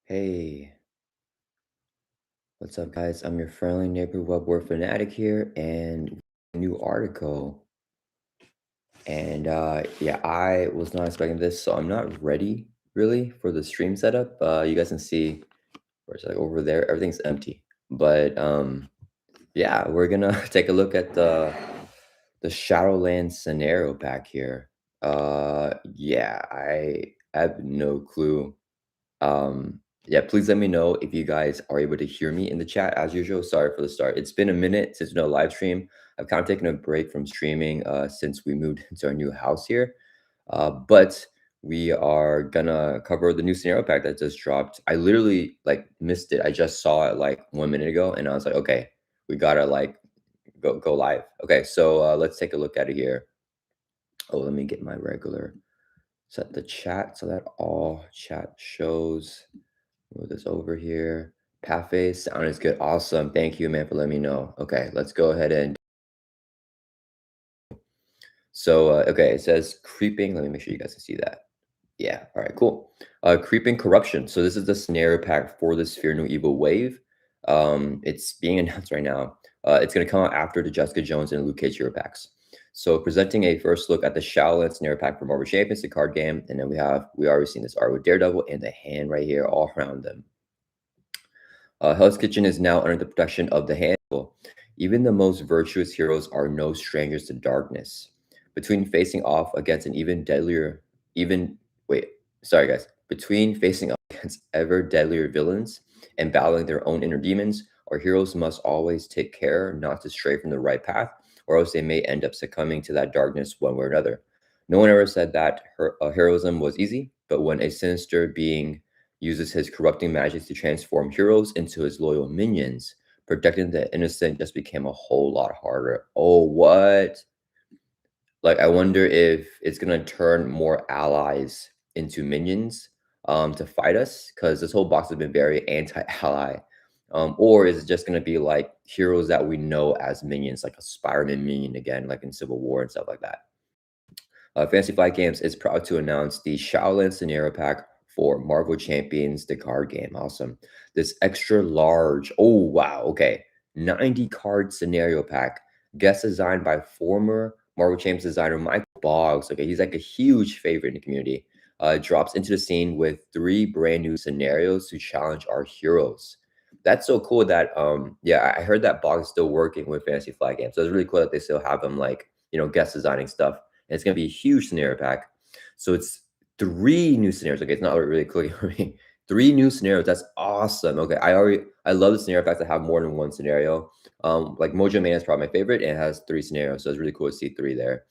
Hey, what's up, guys? I'm your friendly neighbor Web-Warrior Fanatic here, and a new article. And yeah, I was not expecting this, so I'm not ready really for the stream setup. You guys can see where it's like over there, everything's empty. But yeah, we're gonna take a look at the Shadowland scenario pack here. Yeah, I have no clue. Yeah, please let me know if you guys are able to hear me in the chat as usual. Sorry for the start. It's been a minute since no live stream. I've kind of taken a break from streaming since we moved into our new house here. But we are gonna cover the new scenario pack that just dropped. I literally like missed it. I just saw it like 1 minute ago, and I was like, okay, we gotta like go live. Okay, so let's take a look at it here. Oh, let me get my regular set the chat so that all chat shows. Move this over here. Pathway sound is good. Awesome. Thank you, man, for letting me know. Okay, let's go ahead and okay, it says creeping. Let me make sure you guys can see that. Yeah. All right. Cool. Creeping corruption. So this is the scenario pack for this Fear No Evil wave. It's being announced right now. It's going to come out after the Jessica Jones and Luke Cage hero packs. So presenting a first look at the Shadowland scenario pack for Marvel Champions, the card game, and then we already seen this art with Daredevil and the hand right here all around them. Hell's Kitchen is now under the protection of the handful. Even the most virtuous heroes are no strangers to darkness. Between facing off against an even deadlier, even wait, sorry guys, between facing off against ever deadlier villains and battling their own inner demons, our heroes must always take care not to stray from the right path, or else they may end up succumbing to that darkness one way or another. No one ever said that heroism was easy, but when a sinister being uses his corrupting magic to transform heroes into his loyal minions, protecting the innocent just became a whole lot harder. Oh, what? Like, I wonder if it's gonna turn more allies into minions to fight us, because this whole box has been very anti-ally. Or is it just gonna be like heroes that we know as minions, like a Spider-Man minion again, like in Civil War and stuff like that? Fantasy Flight Games is proud to announce the Shaolin Scenario Pack for Marvel Champions, the card game. Awesome. This extra large, oh, wow, okay, 90 card scenario pack, guest designed by former Marvel Champions designer Michael Boggs. Okay, he's like a huge favorite in the community. Drops into the scene with 3 brand new scenarios to challenge our heroes. That's so cool that yeah, I heard that Boggs is still working with Fantasy Flight Games. So it's really cool that they still have him like, guest designing stuff, and it's going to be a huge scenario pack. So it's 3 new scenarios. Okay, it's not really clicking for me. 3 new scenarios. That's awesome. Okay, I love the scenario packs that have more than one scenario. Like Mojo Man is probably my favorite, and it has 3 scenarios, so it's really cool to see 3 there.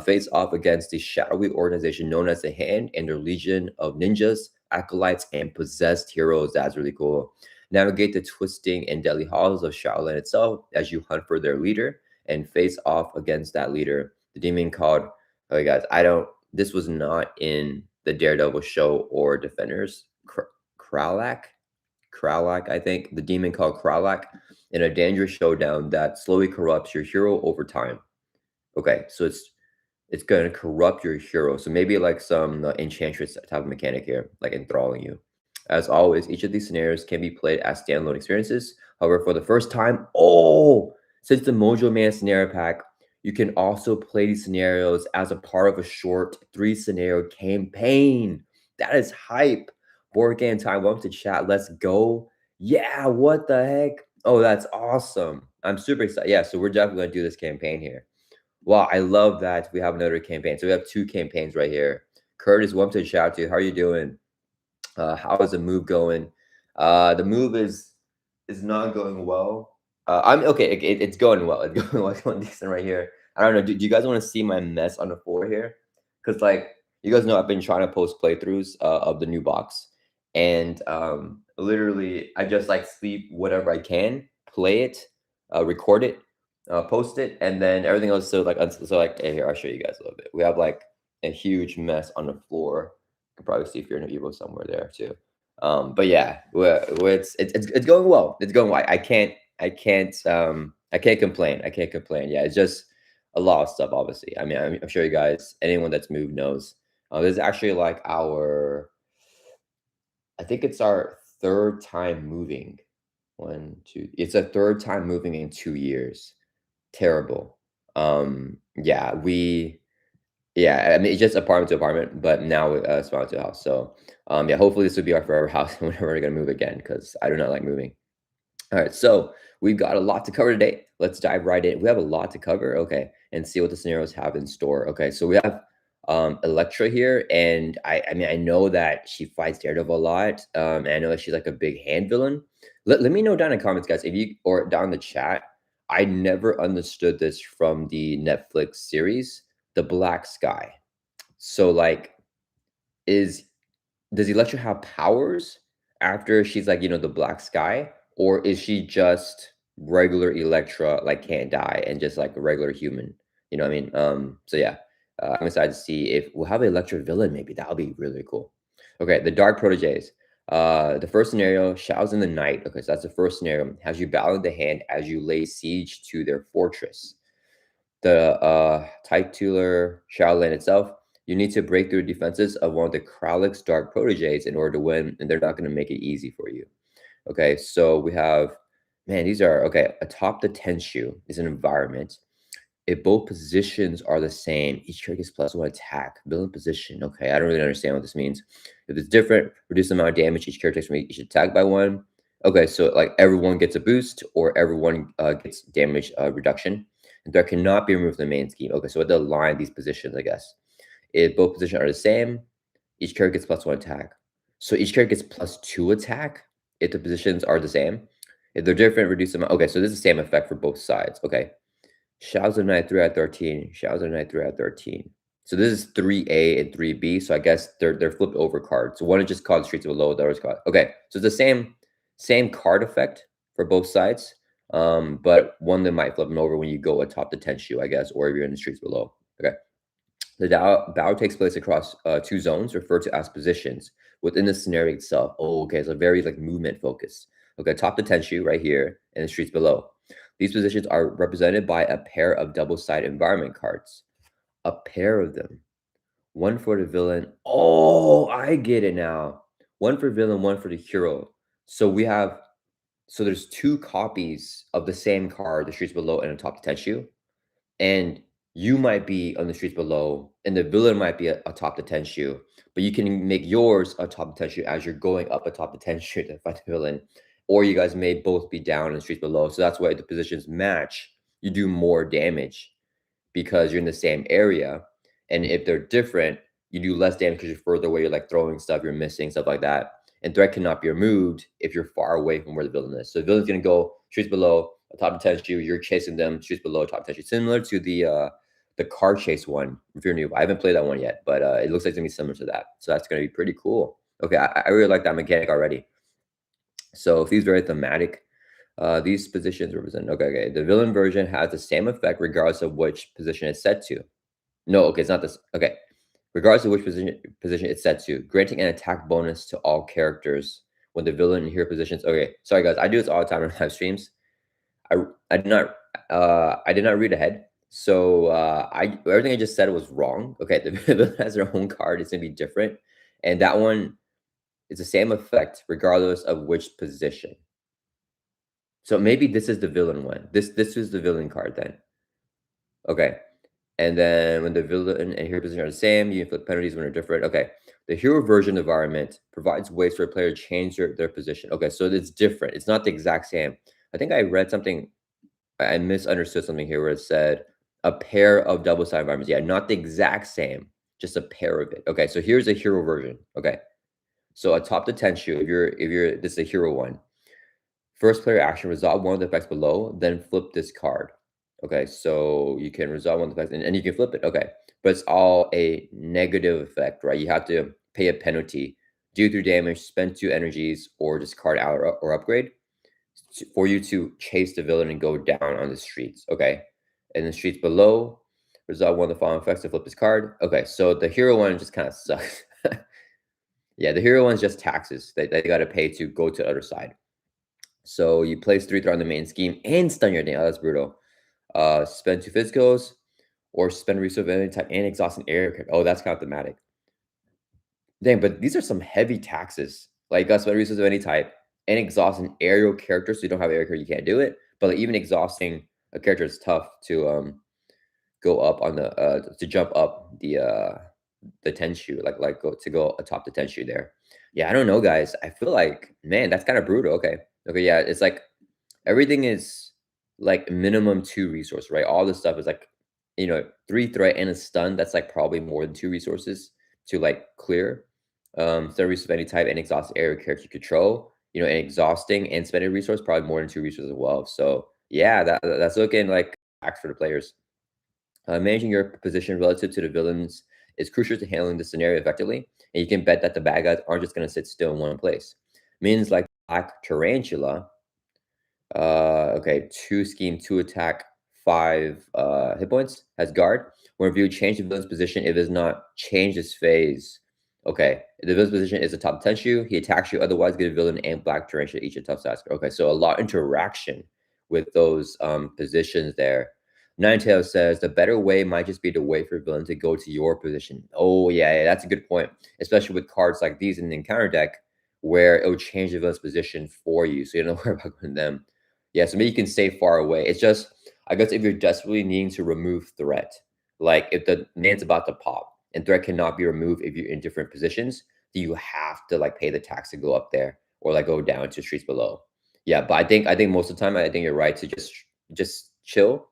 Face off against the shadowy organization known as the Hand and their legion of ninjas, acolytes, and possessed heroes. That's really cool. Navigate the twisting and deadly halls of Shadowland itself as you hunt for their leader and face off against that leader. The demon called, okay, guys, this was not in the Daredevil show or Defenders. Kralak, I think. The demon called Kralak in a dangerous showdown that slowly corrupts your hero over time. Okay, so it's going to corrupt your hero. So maybe like some enchantress type of mechanic here, like enthralling you. As always, each of these scenarios can be played as standalone experiences. However, for the first time, since the Mojo Man scenario pack, you can also play these scenarios as a part of a short 3-scenario campaign. That is hype. Board game time. Welcome to chat. Let's go. Yeah, what the heck? Oh, that's awesome. I'm super excited. Yeah, so we're definitely going to do this campaign here. Wow, I love that we have another campaign. So we have 2 campaigns right here. Curtis, welcome to the chat too. How are you doing? How is the move going? The move is not going well. I'm okay. It's going well. It's going well. It's going decent right here. I don't know. Do you guys want to see my mess on the floor here? Because like you guys know, I've been trying to post playthroughs of the new box, and literally I just like sleep whatever I can, play it, record it, post it, and then everything else. So like hey, here I'll show you guys a little bit. We have like a huge mess on the floor. You can probably see Fear No Evil somewhere there too. But yeah, it's going well. It's going well. I can't complain. I can't complain. Yeah, it's just a lot of stuff. Obviously, I mean, I'm sure you guys, anyone that's moved knows. This is actually like I think it's our third time moving. One, two. It's a third time moving in 2 years. Terrible. Yeah, yeah, I mean, it's just apartment to apartment, but now it's apartment to house. So, yeah, hopefully this will be our forever house whenever we're gonna move again, because I do not like moving. All right, so we've got a lot to cover today. Let's dive right in. We have a lot to cover, okay, and see what the scenarios have in store. Okay, so we have Electra here, and I mean I know that she fights Daredevil a lot. And I know that she's like a big hand villain. Let me know down in the comments, guys, if you or down in the chat. I never understood this from the Netflix series, The Black Sky. So like, is does Electra have powers after she's like, the Black Sky? Or is she just regular Electra, like can't die and just like a regular human? You know what I mean? So yeah, I'm excited to see if we'll have an Electra villain, maybe. That'll be really cool. Okay, the Dark Proteges. The first scenario, Shadows in the Night. Okay, so that's the first scenario. Has you battle the hand as you lay siege to their fortress. The titular Shadowland itself, you need to break through defenses of one of the Krallick's dark proteges in order to win, and they're not going to make it easy for you. Okay, so we have, man, these are, okay, atop the Tenshu is an environment. If both positions are the same, each character gets +1 attack. Villain position. Okay, I don't really understand what this means. If it's different, reduce the amount of damage each character takes from each attack by 1. Okay, so like everyone gets a boost or everyone gets damage reduction. And that cannot be removed from the main scheme. Okay, so what to align these positions, I guess. If both positions are the same, each character gets +1 attack. So each character gets +2 attack if the positions are the same. If they're different, reduce them. Okay, so this is the same effect for both sides. Okay. Shadows of the Night 3 out of 13. Shadows of the Night 3 out of 13. So this is 3A and 3B. So I guess they're flipped over cards. So one is just called Streets of Below, the other is called. Okay, so it's the same card effect for both sides. But one that might flip them over when you go atop the Tenshu, I guess, or if you're in the Streets Below. Okay. The battle takes place across 2 zones referred to as positions within the scenario itself. Oh, okay, so very like movement focused. Okay, top the Tenshu right here and the streets below. These positions are represented by a pair of double-sided environment cards. A pair of them. One for the villain. Oh, I get it now. One for villain, one for the hero. So there's 2 copies of the same card, the streets below and atop the Tenshu, and you might be on the streets below, and the villain might be atop the Tenshu, but you can make yours atop the Tenshu as you're going up atop the Tenshu to fight the villain, or you guys may both be down in the streets below. So that's why the positions match. You do more damage because you're in the same area, and if they're different, you do less damage because you're further away. You're like throwing stuff, you're missing stuff like that. And threat cannot be removed if you're far away from where the villain is. So the villain's gonna go streets below, atop the Tenshu, you're chasing them, streets below, top Tenshu. Similar to the car chase one, if you're new. I haven't played that one yet, but it looks like it's gonna be similar to that. So that's gonna be pretty cool. Okay, I really like that mechanic already. So if he's very thematic, these positions represent, okay. The villain version has the same effect regardless of which position it's set to. No, okay, it's not this. Okay. Regardless of which position it's set to, granting an attack bonus to all characters when the villain and hero positions. Okay, sorry guys, I do this all the time in live streams. I did not read ahead. So everything I just said was wrong. Okay, the villain has their own card, it's gonna be different. And that one is the same effect regardless of which position. So maybe this is the villain one. This is the villain card then. Okay. And then when the villain and hero position are the same, you inflict penalties when they're different. Okay. The hero version environment provides ways for a player to change their position. Okay, so it's different. It's not the exact same. I think I read something, I misunderstood something here where it said a pair of double-sided environments. Yeah, not the exact same, just a pair of it. Okay, so here's a hero version. Okay. So atop the Tenshu, this is a hero one. First player action, resolve one of the effects below, then flip this card. Okay, so you can resolve one of the effects and you can flip it. Okay, but it's all a negative effect, right? You have to pay a penalty, deal 3 damage, spend 2 energies, or discard out or upgrade for you to chase the villain and go down on the streets. Okay, and the streets below, resolve one of the following effects to flip this card. Okay, so the hero one just kind of sucks. Yeah, the hero one's just taxes that they got to pay to go to the other side. So you place 3 threat on the main scheme and stun your damage. Oh, that's brutal. Spend 2 physicals or spend resource of any type and exhaust an area. Oh, that's kind of thematic. Dang, but these are some heavy taxes. Like spend resources of any type, and exhaust an aerial character. So you don't have aerial character, you can't do it. But like, even exhausting a character is tough to go up on the to jump up the Tenshu, like go atop the Tenshu there. Yeah, I don't know, guys. I feel like, man, that's kind of brutal. Okay. Okay, yeah, it's like everything is like minimum 2 resource, right? All this stuff is like, 3 threat and a stun. That's like probably more than 2 resources to like clear. Service of any type and exhaust area character you control, and exhausting and spending resource, probably more than 2 resources as well. So yeah, that's looking like hacks for the players. Managing your position relative to the villains is crucial to handling the scenario effectively, and you can bet that the bad guys aren't just going to sit still in one place. Minions like Black Tarantula, okay, 2 scheme, 2 attack, 5 hit points, has guard. When reviewed, change the villain's position if it does not change his phase. Okay, if the villain's position is a top 10 shoe, he attacks you, otherwise get a villain and Black Tarantula each a tough task. Okay, so a lot of interaction with those positions there. Ninetale says the better way might just be to wait for a villain to go to your position. Oh, yeah, that's a good point, especially with cards like these in the encounter deck where it will change the villain's position for you, so you don't worry about going them. Yeah, so maybe you can stay far away. It's just, I guess, if you're desperately needing to remove threat, like if the man's about to pop and threat cannot be removed if you're in different positions, then you have to like pay the tax to go up there or like go down to streets below. Yeah, but I think most of the time, I think you're right to just chill.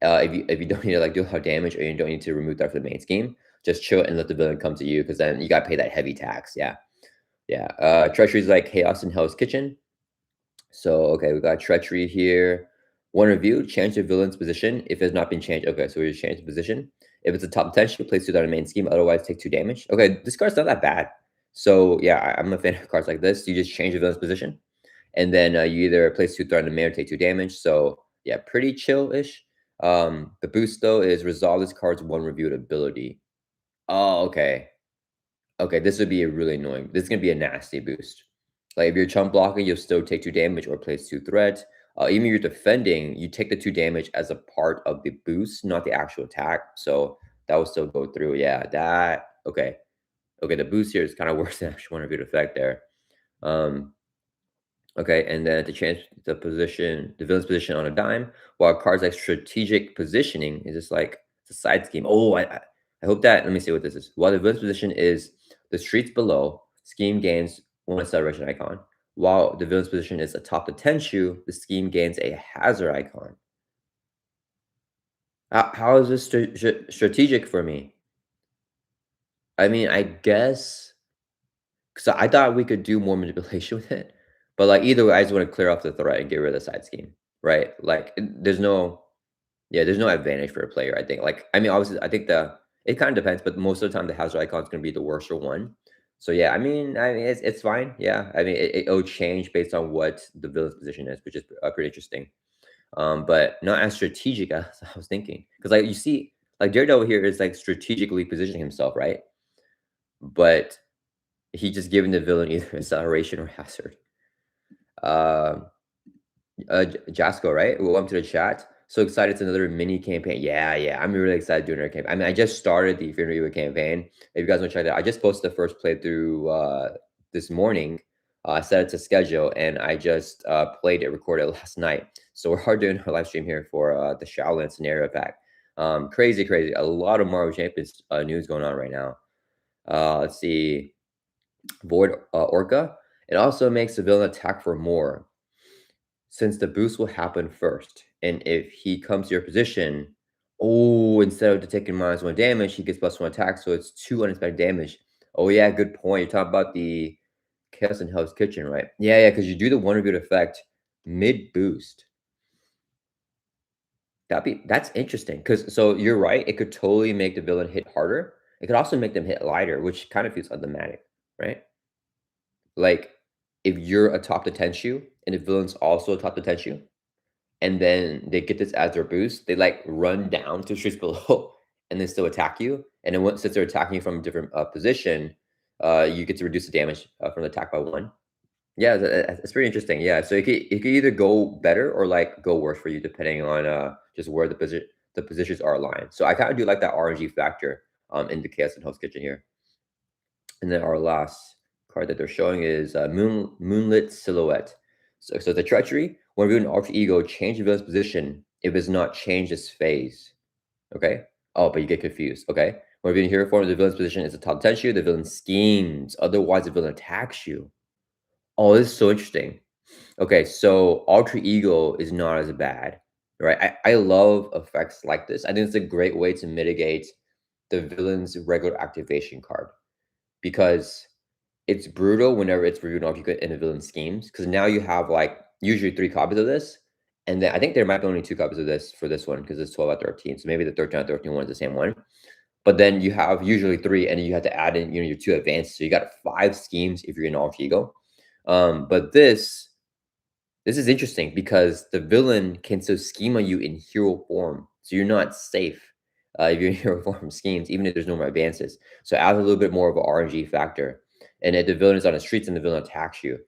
If you don't need to like do a lot of damage or you don't need to remove that from the main scheme, just chill and let the villain come to you, because then you got to pay that heavy tax. Yeah, yeah. Treacheries like Chaos and Hell's Kitchen. So, okay, we got treachery here. One review, change the villain's position if it's not been changed. Okay, so we just change the position. If it's a top 10, you place 2 down in main scheme, otherwise take 2 damage. Okay, this card's not that bad. So, yeah, I'm a fan of cards like this. You just change the villain's position, and then you either place 2 threat in the main or take 2 damage. So, yeah, pretty chill-ish. The boost, though, is resolve this card's 1 reviewed ability. Oh, okay. Okay, this would be a really annoying. This is gonna be a nasty boost. Like if you're chump blocking, you'll still take 2 damage or place 2 threat. Even if you're defending, you take the 2 damage as a part of the boost, not the actual attack. So that will still go through. Yeah, that okay. Okay, the boost here is kind of worse than actual one reviewed effect there. Um, Okay, and then to change the villain's position on a dime, while cards like strategic positioning is just like it's a side scheme. Oh, I hope that, let me see what this is. While the villain's position is the streets below, scheme gains 1 acceleration icon. While the villain's position is atop the Tenshu, the scheme gains a hazard icon. How is this strategic for me? I mean, I guess, because I thought we could do more manipulation with it, but, like, either way, I just wanna clear off the threat and get rid of the side scheme, right? Like, there's no advantage for a player, I think. Like, I mean, obviously, I think it kinda depends, but most of the time, the hazard icon is gonna be the worser one. So, yeah, I mean, it's fine, yeah. I mean, it'll change based on what the villain's position is, which is, pretty interesting. But not as strategic as I was thinking, because like, you see, like, Daredevil here is, like, strategically positioning himself, right? But he just giving the villain either acceleration or hazard. Um, Jasco, right? Welcome to the chat. So excited! It's another mini campaign. Yeah, yeah, I'm really excited doing our campaign. I mean, I just started the Fear No Evil campaign. If you guys want to check that, I just posted the first playthrough this morning. I set it to schedule, and I just played it, recorded it last night. So we're hard doing our live stream here for the Shadowland scenario pack. Crazy, crazy! A lot of Marvel Champions news going on right now. Let's see. Void Orca. It also makes the villain attack for more, since the boost will happen first. And if he comes to your position, oh, instead of taking -1 damage, he gets +1 attack. So it's 2 unexpected damage. Oh, yeah, good point. You're talking about the Chaos in Hell's Kitchen, right? Yeah, yeah, because you do the one reviewed effect mid boost. That's interesting. Because so you're right, it could totally make the villain hit harder. It could also make them hit lighter, which kind of feels automatic, right? Like, if you're atop the Tenshu and the villain's also atop the Tenshu, and then they get this as their boost, they like run down to streets below and then still attack you. And then since they're attacking you from a different position, you get to reduce the damage from the attack by 1. Yeah, it's pretty interesting. Yeah, so it could either go better or like go worse for you depending on just where the positions are aligned. So I kind of do like that RNG factor in the Chaos and Hell's Kitchen here. And then our last card that they're showing is Moonlit Silhouette. So the treachery, when reviewing alter ego, change the villain's position if it's not changed its phase. Okay. Oh, but you get confused. Okay. When reviewing hero form, the villain's position is the top tension, the villain schemes. Otherwise, the villain attacks you. Oh, this is so interesting. Okay, so alter ego is not as bad, right? I love effects like this. I think it's a great way to mitigate the villain's regular activation card because it's brutal whenever it's reviewed off you get in the villain schemes because now you have like usually 3 copies of this. And then I think there might be only 2 copies of this for this one because it's 12 out of 13. So maybe the 13 out of 13 one is the same one. But then you have usually 3 and you have to add in, your 2 advanced. So you got 5 schemes if you're in alter ego. But this is interesting because the villain can still scheme on you in hero form. So you're not safe if you're in hero form schemes, even if there's no more advances. So it adds a little bit more of an RNG factor. And if the villain is on the streets and the villain attacks you,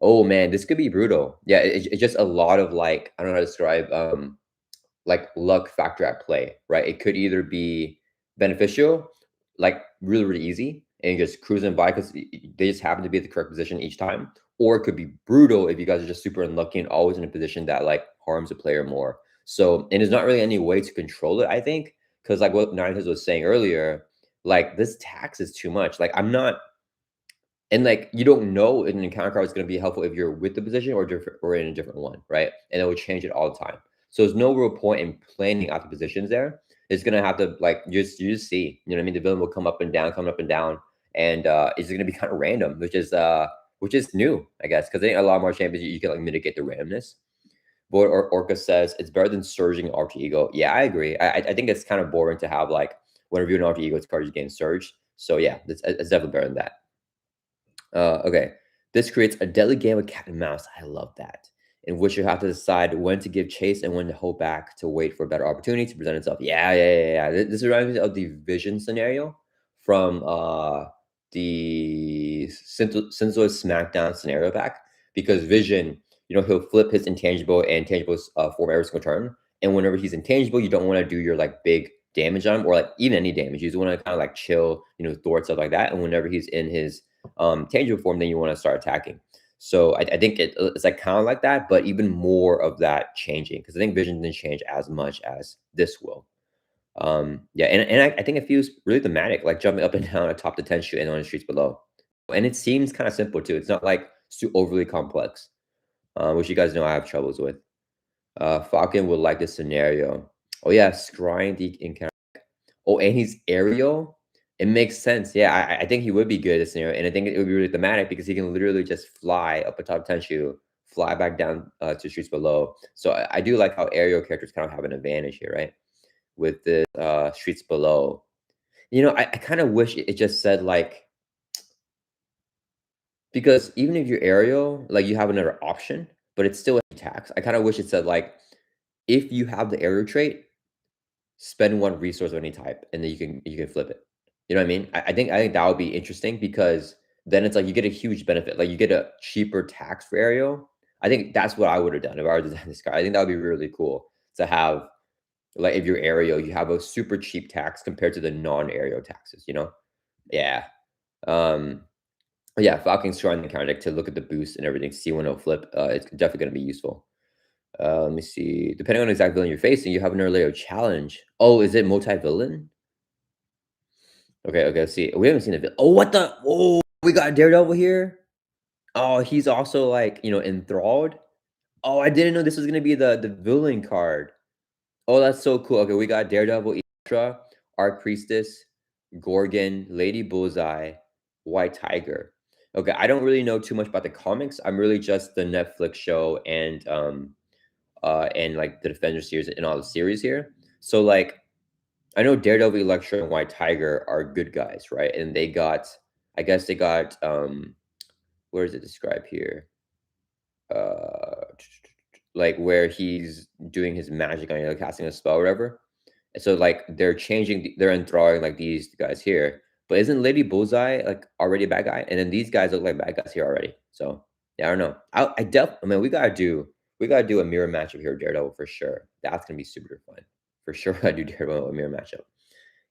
oh man, this could be brutal. Yeah, it's just a lot of like, I don't know how to describe like luck factor at play, right? It could either be beneficial, like really, really easy, and you're just cruising by because they just happen to be at the correct position each time, or it could be brutal if you guys are just super unlucky and always in a position that like harms the player more. So, and there's not really any way to control it, I think, because like what Ninetales was saying earlier, like this tax is too much. Like I'm not, and like you don't know if an encounter card is going to be helpful if you're with the position or different or in a different one, right? And it will change it all the time. So there's no real point in planning out the positions there. It's gonna have to like you just see, you know what I mean? The villain will come up and down, come up and down, and it's gonna be kind of random, which is new, I guess, because I think a lot more champions you can like mitigate the randomness. Void or Orca says it's better than surging alter ego. Yeah, I agree. I think it's kind of boring to have like whenever you're an alter ego, it's cards you gain surge. So yeah, it's definitely better than that. Okay. This creates a deadly game of cat and mouse. I love that. In which you have to decide when to give chase and when to hold back to wait for a better opportunity to present itself. Yeah. This reminds me of the Vision scenario from the Sensoid SmackDown scenario pack. Because Vision, he'll flip his intangible and tangible form every single turn. And whenever he's intangible, you don't want to do your like big damage on him or like even any damage. You just want to kind of like chill, thwart stuff like that. And whenever he's in his tangible form, then you want to start attacking. So I think it's like kind of like that, but even more of that changing because I think Vision didn't change as much as this will. Yeah, and I think it feels really thematic, like jumping up and down atop the 10 shoot and on the streets below. And it seems kind of simple too. It's not like too overly complex, which you guys know I have troubles with. Falcon would like this scenario. Oh yeah, scrying the encounter. Oh, and he's aerial. It makes sense. Yeah, I think he would be good at this scenario, and I think it would be really thematic because he can literally just fly up a top 10 shoe, fly back down to streets below. So I do like how aerial characters kind of have an advantage here, right? With the streets below. I kind of wish it just said like because even if you're aerial, like you have another option, but it's still a tax. I kind of wish it said like if you have the aerial trait, spend 1 resource of any type, and then you can flip it. You know what I mean? I think that would be interesting because then it's like you get a huge benefit. Like you get a cheaper tax for aerial. I think that's what I would have done if I were to design this card. I think that would be really cool to have like if you're aerial, you have a super cheap tax compared to the non-aerial taxes. Yeah. Um yeah, Falcon's trying the counter deck to look at the boost and everything, see when it'll flip. It's definitely gonna be useful. Let me see. Depending on the exact villain you're facing, you have an earlier challenge. Oh, is it multi-villain? Okay, let's see. We haven't seen the villain. Oh, what the? Oh, we got Daredevil here. Oh, he's also like, enthralled. Oh, I didn't know this was gonna be the villain card. Oh, that's so cool. Okay, we got Daredevil, Electra, Archpriestess, Gorgon, Lady Bullseye, White Tiger. Okay, I don't really know too much about the comics. I'm really just the Netflix show and like the Defender series and all the series here. So like I know Daredevil, Electra, and White Tiger are good guys, right? And I guess they got where is it described here? Uh like where he's doing his magic on you, like casting a spell or whatever. And so like they're enthralling like these guys here. But isn't Lady Bullseye like already a bad guy? And then these guys look like bad guys here already. So yeah, I don't know. I mean, we gotta do a mirror matchup here, Daredevil for sure. That's gonna be super fun for sure. I do Daredevil a mirror matchup.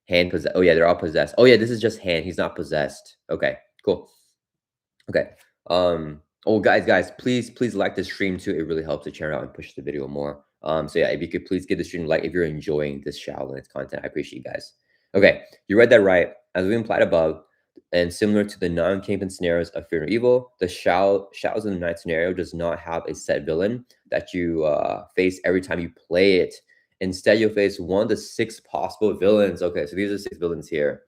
Hand possessed. Oh yeah, they're all possessed. Oh yeah, this is just hand. He's not possessed. Okay, cool. Okay. Oh, guys, please like the stream too. It really helps the channel out and push the video more. So yeah, if you could please give the stream a like if you're enjoying this Shadowlands content, I appreciate you guys. Okay, you read that right. As we implied above, and similar to the non-kingpin scenarios of Fear No Evil, the Shadows in the Night scenario does not have a set villain that you face every time you play it. Instead, you'll face one of the 6 possible villains. Okay, so these are 6 villains here.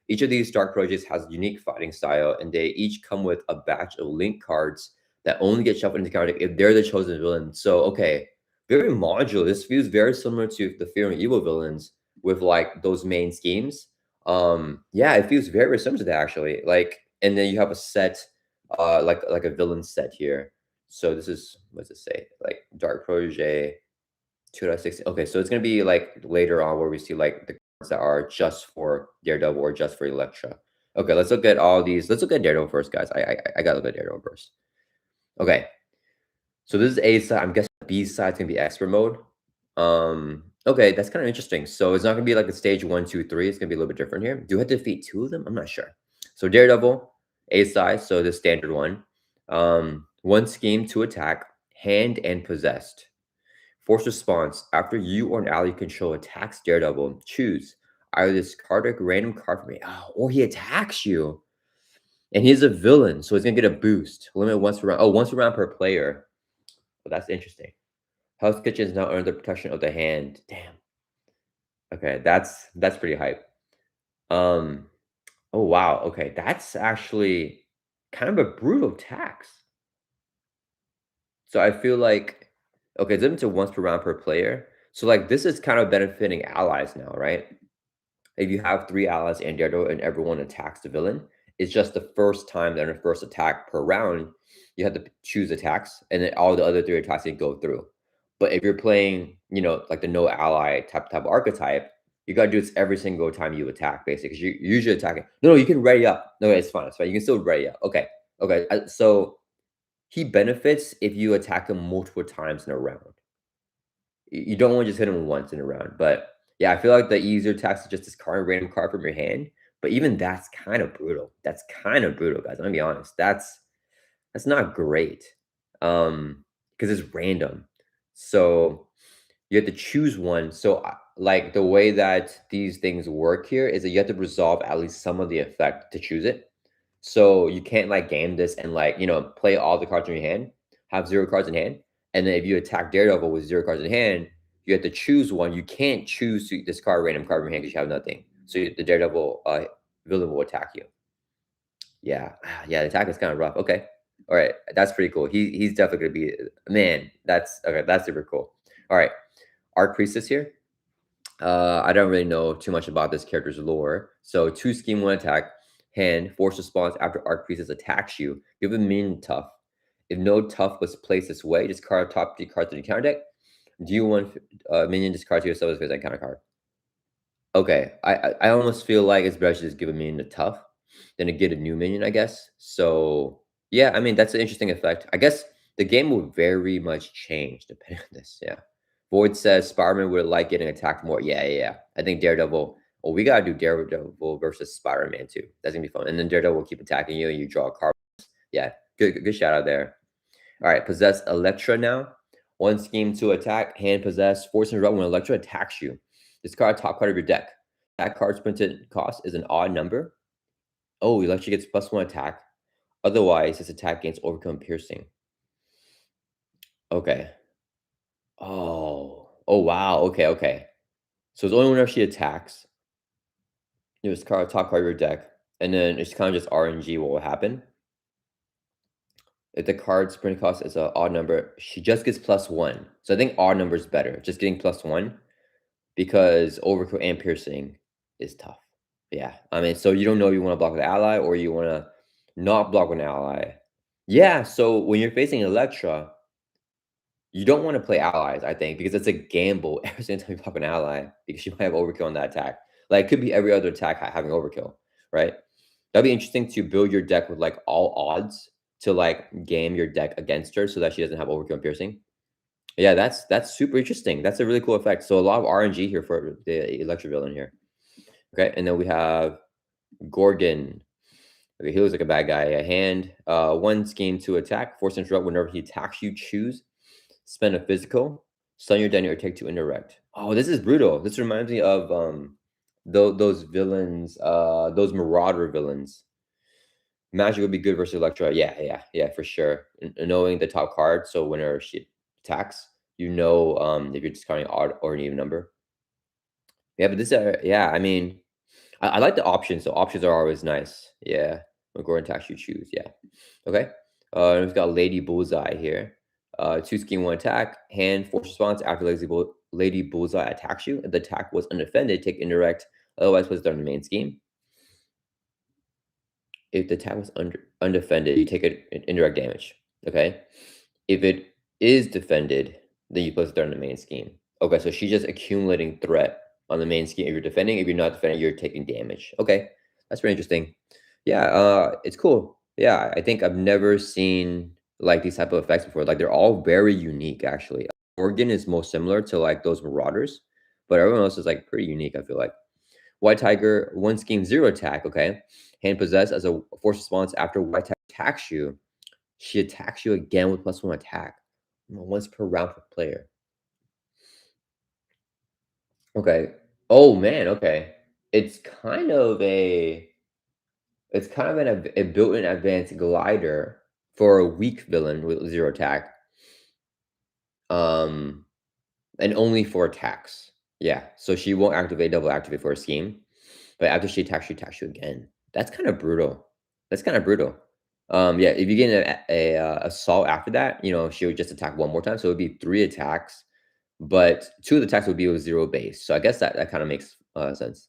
Each of these dark projects has a unique fighting style, and they each come with a batch of link cards that only get shuffled into the card deck if they're the chosen villain. So, okay, very modular. This feels very similar to the Fear and Evil villains with like those main schemes. Yeah, it feels very, very similar to that actually. Like, and then you have a set, like a villain set here. So this is what's it say? Like Dark Protege 2.16. Okay, so it's gonna be like later on where we see like the cards that are just for Daredevil or just for Elektra. Okay, let's look at all these. Let's look at Daredevil first, guys. I gotta look at Daredevil first. Okay, so this is A side. I'm guessing B side's gonna be expert mode. Okay, that's kind of interesting. So it's not gonna be like a stage 1, 2, 3. It's gonna be a little bit different here. Do I have to defeat 2 of them? I'm not sure. So Daredevil, A side, so the standard one. One scheme to attack, hand and possessed. Force response. After you or an ally you control attacks Daredevil, choose either discard a random card from me, or he attacks you. And he's a villain, so he's gonna get a boost. Limit once per round. Oh, once per round per player. Well, that's interesting. Hell's Kitchen is now under the protection of the hand. Damn. Okay, that's pretty hype. Oh wow. Okay, that's actually kind of a brutal tax. So I feel like okay, it's limited to once per round per player. So like this is kind of benefiting allies now, right? If you have 3 allies and Daredevil and everyone attacks the villain, it's just the first time that the first attack per round, you have to choose attacks, and then all the other 3 attacks can go through. But if you're playing, you know, like the no ally type archetype, you gotta do this every single time you attack, basically, because you're usually attacking. No, no, you can ready up. No, it's fine, it's fine. You can still ready up. Okay, okay. So he benefits if you attack him multiple times in a round. You don't want to just hit him once in a round. But yeah, I feel like the easier task is just discard a random card from your hand. But even that's kind of brutal. That's kind of brutal, guys. I'm gonna be honest. That's not great. Because it's random. So you have to choose one. So like the way that these things work here is that you have to resolve at least some of the effect to choose it. So you can't like game this and like, you know, play all the cards in your hand, have 0 cards in hand. And then if you attack Daredevil with 0 cards in hand, you have to choose one. You can't choose to discard a random card from your hand because you have nothing. So the Daredevil villain will attack you. Yeah. Yeah, the attack is kind of rough. Okay. All right. That's pretty cool. He's definitely gonna be man, that's okay, that's super cool. All right. Arc Priestess here. I don't really know too much about this character's lore. So 2 scheme, 1 attack, hand, force response after Arc Priestess attacks you. Give a minion tough. If no tough was placed this way, discard top 3 cards in your counter deck. Do you want minion discard to yourself as a counter card? Okay, I almost feel like it's better to just give a minion a tough than to get a new minion, I guess. So yeah, I mean that's an interesting effect. I guess the game will very much change depending on this. Yeah. Void says Spider-Man would like getting attacked more. Yeah. I think Daredevil. Well, we gotta do Daredevil versus Spider-Man too. That's gonna be fun. And then Daredevil will keep attacking you, and you draw a card. Yeah, good shout out there. All right, possess Elektra now. 1 scheme to attack, hand possess, force interrupt when Elektra attacks you. Discard top card of your deck. That card's printed cost is an odd number. Oh, Elektra gets +1 attack. Otherwise, this attack gains overcome piercing. Okay. Oh wow. Okay. So it's only whenever she attacks. You discard top card of your deck, and then it's kind of just RNG what will happen. If the card's printed cost is an odd number, she just gets +1. So I think odd number is better. Just getting +1. Because overkill and piercing is tough. Yeah, I mean, so you don't know if you want to block with an ally or you want to not block with an ally. Yeah, so when you're facing Elektra, you don't want to play allies, I think, because it's a gamble every single time you block an ally because you might have overkill on that attack. Like, it could be every other attack having overkill, right? That'd be interesting to build your deck with like all odds to like game your deck against her so that she doesn't have overkill and piercing. Yeah, that's super interesting. That's a really cool effect. So a lot of RNG here for the Electro villain here. Okay, and then we have Gorgon. Okay, he looks like a bad guy. A hand. One scheme to attack. Force interrupt whenever he attacks you. Choose. Spend a physical. Stun your Denny or take two indirect. Oh, this is brutal. This reminds me of those villains, those Marauder villains. Magic would be good versus Electra. Yeah, for sure. Knowing the top card, so whenever she attacks, you know if you're discarding odd or an even number. Yeah, but this yeah, I mean, I like the options. So options are always nice. Yeah. When Gordon attacks, you choose. Yeah. Okay. We've got Lady Bullseye here. Two scheme, one attack. Hand, force response after Lady Bullseye attacks you. If the attack was undefended, take indirect. Otherwise, puts it on the main scheme. If the attack was undefended, you take an indirect damage. Okay. If it is defended, then you place it on the main scheme. Okay, so she's just accumulating threat on the main scheme. If you're defending, if you're not defending, you're taking damage. Okay, that's very interesting. Yeah, it's cool. Yeah, I think I've never seen like these type of effects before. Like they're all very unique, actually. Organ is most similar to like those Marauders, but everyone else is like pretty unique. I feel like. White Tiger, one scheme, zero attack. Okay, hand possessed as a force response after White Tiger attacks you. She attacks you again with +1 attack. Once per round per player. Okay. Oh man, okay. It's kind of a a built-in advanced glider for a weak villain with zero attack. Um and only for attacks. Yeah. So she won't double activate for a scheme. But after she attacks you again. That's kind of brutal. That's kind of brutal. Yeah, if you get a assault after that, you know, she would just attack one more time. So it would be 3 attacks, but 2 of the attacks would be with 0 base. So I guess that kind of makes sense.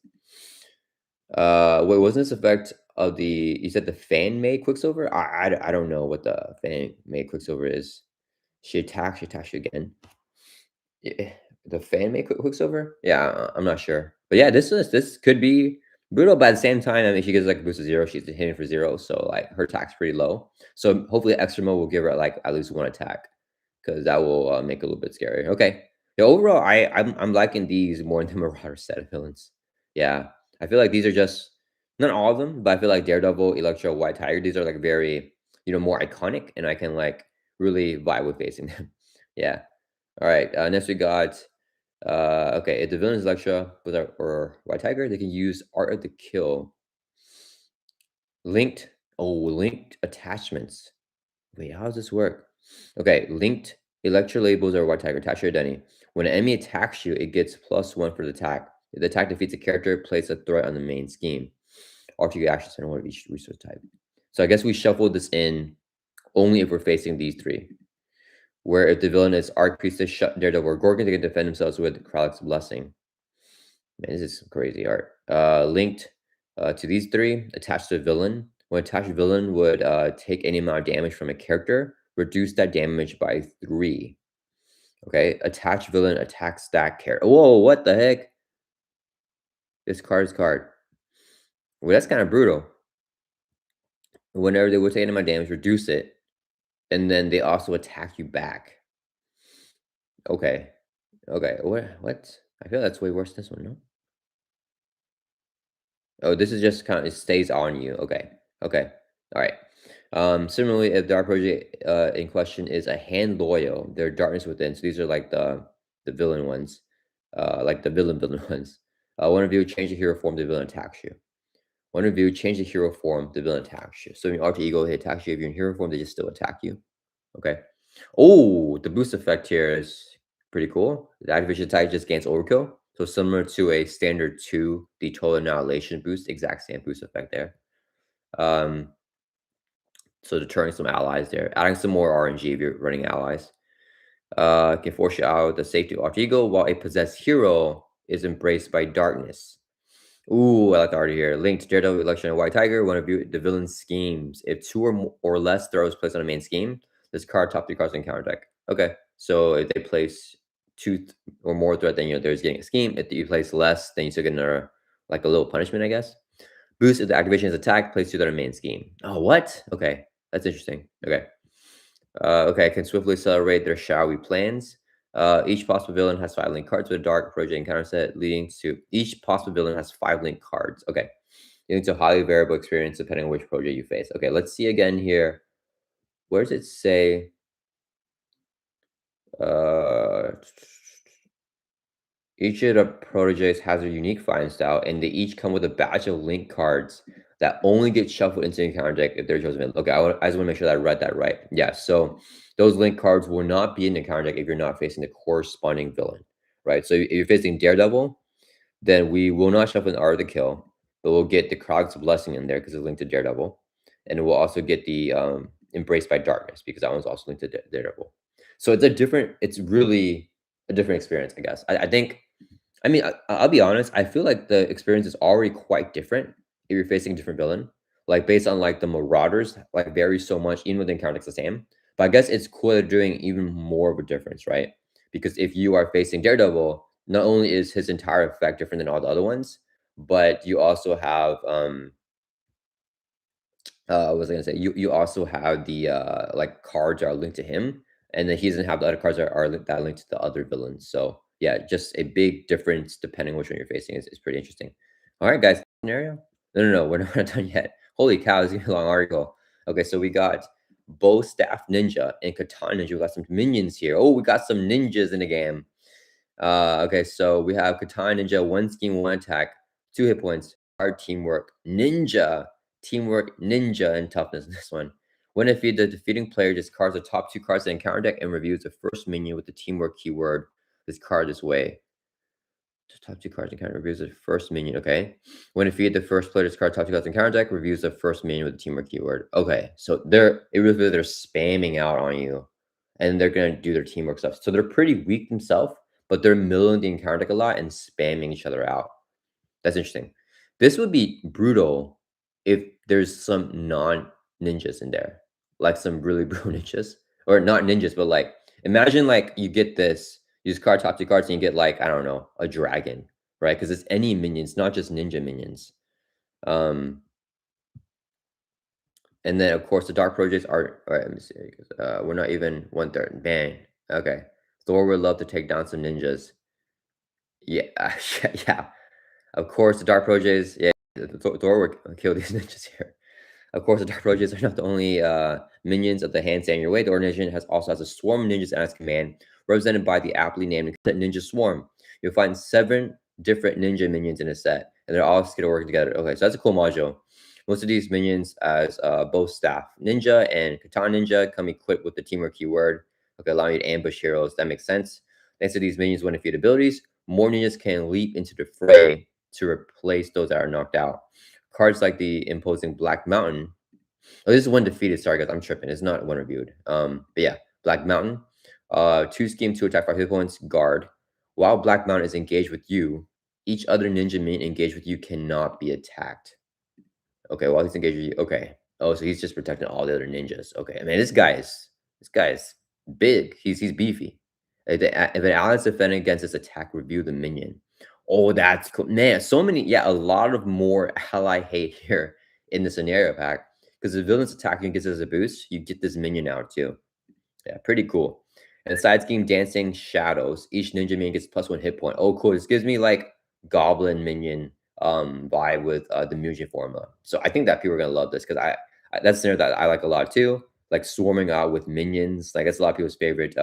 Wait, wasn't this effect of the you said the fan made Quicksilver? I don't know what the fan made Quicksilver is. She attacks you again. Yeah, the fan made Quicksilver? Yeah, I'm not sure. But yeah, this could be brutal, but at the same time, I mean, she gets like a boost of 0. She's hitting for 0, so like her attack's pretty low. So hopefully, extra mode will give her like at least 1 attack because that will make it a little bit scary. Okay. Yeah, overall, I'm liking these more than the Marauder set of villains. Yeah, I feel like these are just not all of them, but I feel like Daredevil, Electro, White Tiger, these are like very more iconic, and I can like really vibe with facing them. Yeah. All right. Next we got okay. If the villain is Electra or White Tiger, they can use Art of the Kill. Linked. Oh, linked attachments. Wait, how does this work? Okay, linked Electra labels or White Tiger attach your identity. When an enemy attacks you, it gets +1 for the attack. If the attack defeats a character, place a threat on the main scheme. RTU actions and one of each resource type. So I guess we shuffled this in only if we're facing these 3. Where if the villain is Archpriestess, Daredevil, or Gorgon, they can defend themselves with Krallick's Blessing. Man, this is some crazy art. Linked to these 3, attached to a villain. When attached villain would take any amount of damage from a character, reduce that damage by 3. Okay, attached villain attacks that character. Whoa, what the heck? This card's card. Well, that's kind of brutal. Whenever they would take any amount of damage, reduce it, and then they also attack you back. Okay, okay. What? I feel that's way worse than this one. No. Oh, this is just kind of it stays on you. Okay. Okay. All right. Similarly, if the art project in question is a hand loyal, they're darkness within. So these are like the villain ones, like the villain ones. One of you change the hero form, the villain attacks you. One of you change the hero form, the villain attacks you. So in your alter ego, he attacks you. If you're in hero form, they just still attack you. Okay. Oh, the boost effect here is pretty cool. The activation attack just gains overkill. So similar to a standard 2, the total annihilation boost, exact same boost effect there. Um, so deterring some allies there, adding some more RNG if you're running allies. Can force you out the safety of alter ego while a possessed hero is embraced by darkness. Ooh, I like the art here. Linked Daredevil, Election, and White Tiger. One of the villain's schemes. If 2 or less throws placed on a main scheme, this card top 3 cards in counter deck. Okay, so if they place 2 or more threat, then there's getting a scheme. If you place less, then you still get another like a little punishment, I guess. Boost if the activation is attack, place 2 on a main scheme. Oh, what? Okay, that's interesting. Okay. Okay, can swiftly accelerate their shadowy plans. Each possible villain has 5 link cards with a dark project encounter set, leading to each possible villain has 5 link cards. Okay, It's a highly variable experience depending on which project you face. Okay, let's see again here. Where does it say? Uh, each of the proteges has a unique fighting style, and they each come with a batch of link cards that only get shuffled into the encounter deck if they're chosen. Okay, I just want to make sure that I read that right. Yeah, so those link cards will not be in the encounter deck if you're not facing the corresponding villain, right? So if you're facing Daredevil, then we will not shuffle an Art of the Kill, but we'll get the Krog's Blessing in there because it's linked to Daredevil. And we'll also get the Embraced by Darkness because that one's also linked to Daredevil. So it's really a different experience, I guess. I think, I mean, I'll be honest, I feel like the experience is already quite different if you're facing a different villain. Like based on like the Marauders, like vary so much, even with the encounter, it's the same. But I guess it's cool they're doing even more of a difference, right? Because if you are facing Daredevil, not only is his entire effect different than all the other ones, but you also have what was I gonna say? You also have the like cards that are linked to him, and then he doesn't have the other cards that are that are linked to the other villains. So yeah, just a big difference depending which one you're facing is pretty interesting. All right, guys. Scenario? No. We're not done yet. Holy cow, this is gonna be a long article. Okay, so we got Bow Staff Ninja and Katana Ninja. We got some minions here. Oh, we got some ninjas in the game. Okay, so we have Katana Ninja, one scheme, one attack, 2 hit points, hard teamwork, ninja, teamwork, ninja, and toughness in this one. When defeated, the defeating player discards the top 2 cards in the encounter deck and reviews the first minion with the teamwork keyword. This card this way. The top 2 cards in encounter reviews the first minion. Okay. When defeated, the first player discards top 2 cards in encounter deck, reviews the first minion with the teamwork keyword. Okay, so they're spamming out on you, and they're gonna do their teamwork stuff. So they're pretty weak themselves, but they're milling the encounter deck a lot and spamming each other out. That's interesting. This would be brutal if there's some non-ninjas in there, like some really brutal ninjas, or not ninjas, but like imagine like you get this, you just card top 2 cards and you get like I don't know a dragon, right? Because it's any minions, not just ninja minions. Um, and then of course the dark projects are. All right, let me see. We're not even 1/3. Bang. Okay. Thor would love to take down some ninjas. Yeah, yeah. Of course, the Dark Projects, yeah, Thor would kill these ninjas here. Of course, the Dark Projects are not the only minions of the hand standing your way. The organization also has a swarm of ninjas at its command, represented by the aptly named Ninja Swarm. You'll find 7 different ninja minions in a set, and they're all going to work together. Okay, so that's a cool module. Most of these minions, as both staff ninja and katana ninja, come equipped with the teamwork keyword. Okay, allowing you to ambush heroes. That makes sense. Thanks to these minions, when defeated abilities, more ninjas can leap into the fray to replace those that are knocked out. Cards like the imposing Black Mountain. Oh, this is one defeated. Sorry, guys, I'm tripping. It's not one reviewed. But yeah, Black Mountain. 2 scheme, 2 attack, 5 hit points, guard. While Black Mountain is engaged with you, each other ninja minion engaged with you cannot be attacked. Okay, while he's engaged with you. Okay. Oh, so he's just protecting all the other ninjas. Okay, man, this guy's big. He's beefy. If an ally is defending against this attack, review the minion. Oh, that's cool. Man, so many, yeah, a lot of more ally hate here in the scenario pack. Because the villain's attacking gets as a boost, you get this minion out too. Yeah, pretty cool. And side scheme Dancing Shadows. Each ninja minion gets +1 hit point. Oh, cool. This gives me like Goblin minion vibe with the Mugen formula. So I think that people are gonna love this because that's a scenario that I like a lot too. Like swarming out with minions. Like that's a lot of people's favorite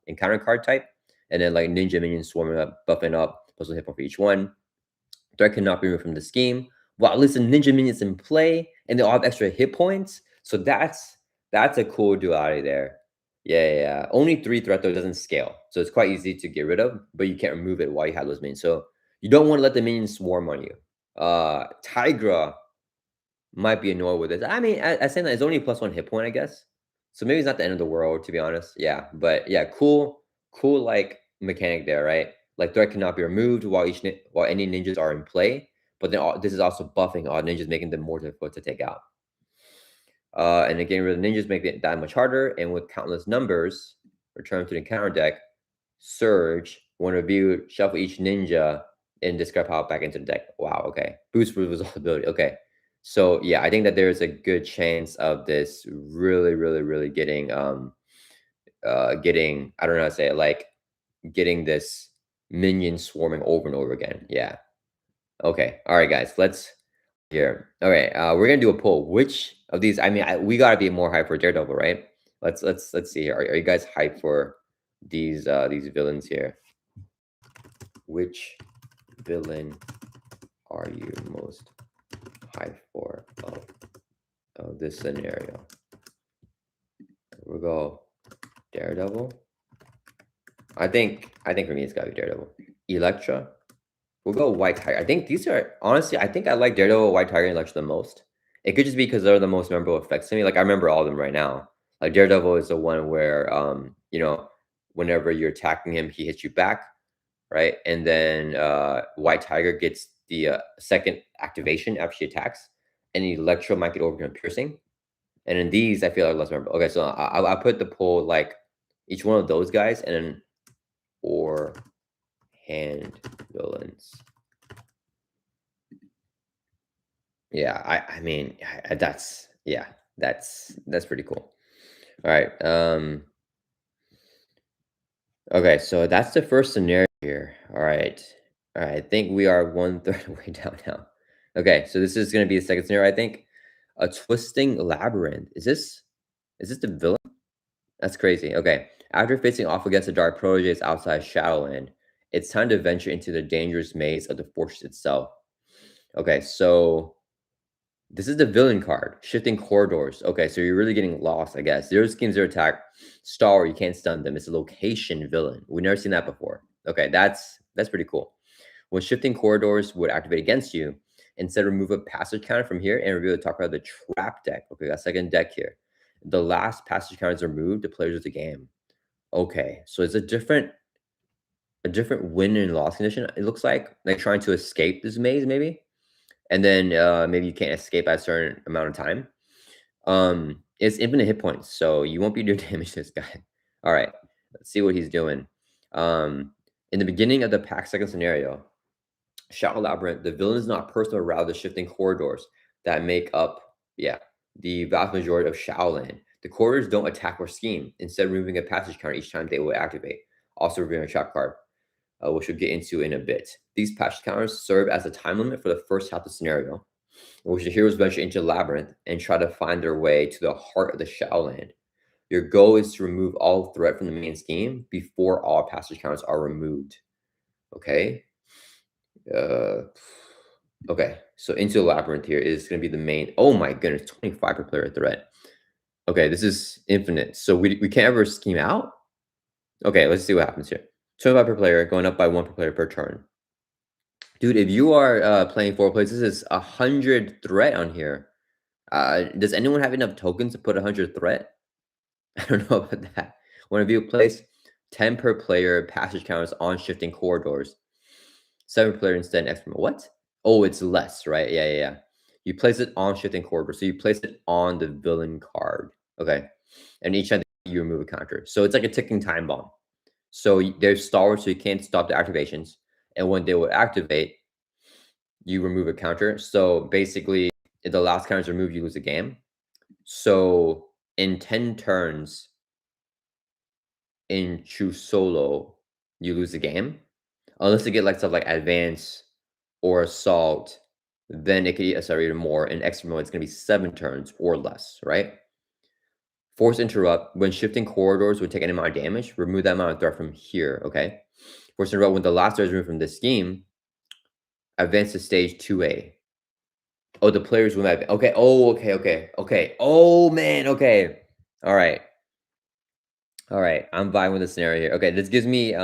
encounter card type. And then like ninja minions swarming up, buffing up, +1 hit point for each one. Threat cannot be removed from the scheme. Well, at least the ninja minions in play, and they all have extra hit points. So that's a cool duality there. Yeah. Only 3 threat though doesn't scale, so it's quite easy to get rid of, but you can't remove it while you have those minions. So you don't want to let the minions swarm on you. Tigra might be annoyed with this. I mean, I saying that it's only +1 hit point, I guess. So maybe it's not the end of the world, to be honest. Yeah, but yeah, cool like mechanic there, right? Like threat cannot be removed while while any ninjas are in play. But then this is also buffing all ninjas, making them more difficult to take out. And again, rid of ninjas make it that much harder. And with countless numbers, return to the encounter deck. Surge, when reviewed, shuffle each ninja and discard power back into the deck. Wow, okay. Boost for resolvability. Okay. So yeah, I think that there's a good chance of this really getting getting, I don't know how to say it, like getting this minion swarming over and over again. Yeah. Okay. All right, guys. here. All right, we're gonna do a poll. Which of these? I mean, we gotta be more hyped for Daredevil, right? Let's see here. Are you guys hyped for these villains here? Which villain are you most hyped for of this scenario? We'll go Daredevil. I think for me it's gotta be Daredevil. Elektra. We'll go White Tiger. I think these are honestly. I think I like Daredevil, White Tiger, and Elektra the most. It could just be because they're the most memorable effects to me. Like I remember all of them right now. Like Daredevil is the one where you know, whenever you're attacking him, he hits you back, right? And then White Tiger gets the second activation after she attacks, and Elektra might get overcome piercing. And in these, I feel like less memorable. Okay, so I'll put the poll like each one of those guys, and then or hand villains. Yeah, I mean that's that's pretty cool. All right. Okay, so that's the first scenario here. All right. All right. I think we are 1/3 way down now. Okay, so this is gonna be the second scenario, I think. A twisting labyrinth. Is this the villain? That's crazy. Okay. After facing off against the dark proteges outside Shadowland, it's time to venture into the dangerous maze of the fortress itself. Okay, so this is the villain card, shifting corridors. Okay, so you're really getting lost, I guess. Zero schemes, zero attack. Star, you can't stun them. It's a location villain. We've never seen that before. Okay, that's pretty cool. When shifting corridors would activate against you, instead remove a passage counter from here and reveal the top card of the trap deck. Okay, got second deck here. The last passage counter is removed, the players of the game. Okay, so it's a different win and loss condition. It looks like trying to escape this maze, maybe. And then maybe you can't escape at a certain amount of time. It's infinite hit points, so you won't be doing damage to this guy. All right, let's see what he's doing. In the beginning of the pack second scenario, Shadow Labyrinth, the villain is not personal, rather the shifting corridors that make up, the vast majority of Shadowland. The corridors don't attack or scheme, instead removing a passage counter each time they will activate. Also revealing a trap card, which we'll get into in a bit. These passage counters serve as a time limit for the first half of the scenario, in which the heroes venture into the labyrinth and try to find their way to the heart of the Shadowland. Your goal is to remove all threat from the main scheme before all passage counters are removed. Okay. Okay. So into the labyrinth here is going to be the main. Oh my goodness, 25 per player threat. Okay, this is infinite. So we can't ever scheme out. Okay, let's see what happens here. 25 per player, going up by 1 per player per turn. Dude, if you are playing 4 plays, this is 100 threat on here. Does anyone have enough tokens to put 100 threat? I don't know about that. When a view place 10 per player passage counters on shifting corridors. 7 per player instead X. What? Oh, it's less, right? Yeah. You place it on shifting corridors. So you place it on the villain card. Okay. And each time you remove a counter. So it's like a ticking time bomb. So there's stars, so you can't stop the activations. And when they will activate, you remove a counter. So basically, if the last counter is removed, you lose the game. So in 10 turns in true solo, you lose the game. Unless you get like stuff like advance or assault, then it could accelerate more. In extra mode, it's going to be 7 turns or less, right? Force interrupt. When shifting corridors would take any amount of damage, remove that amount of threat from here, okay? Force interrupt. When the last threat is removed from this scheme, advance to stage 2A. Oh, the players will not. Okay. Oh, okay. Oh man. Okay. All right. I'm vibing with the scenario here. Okay, this gives me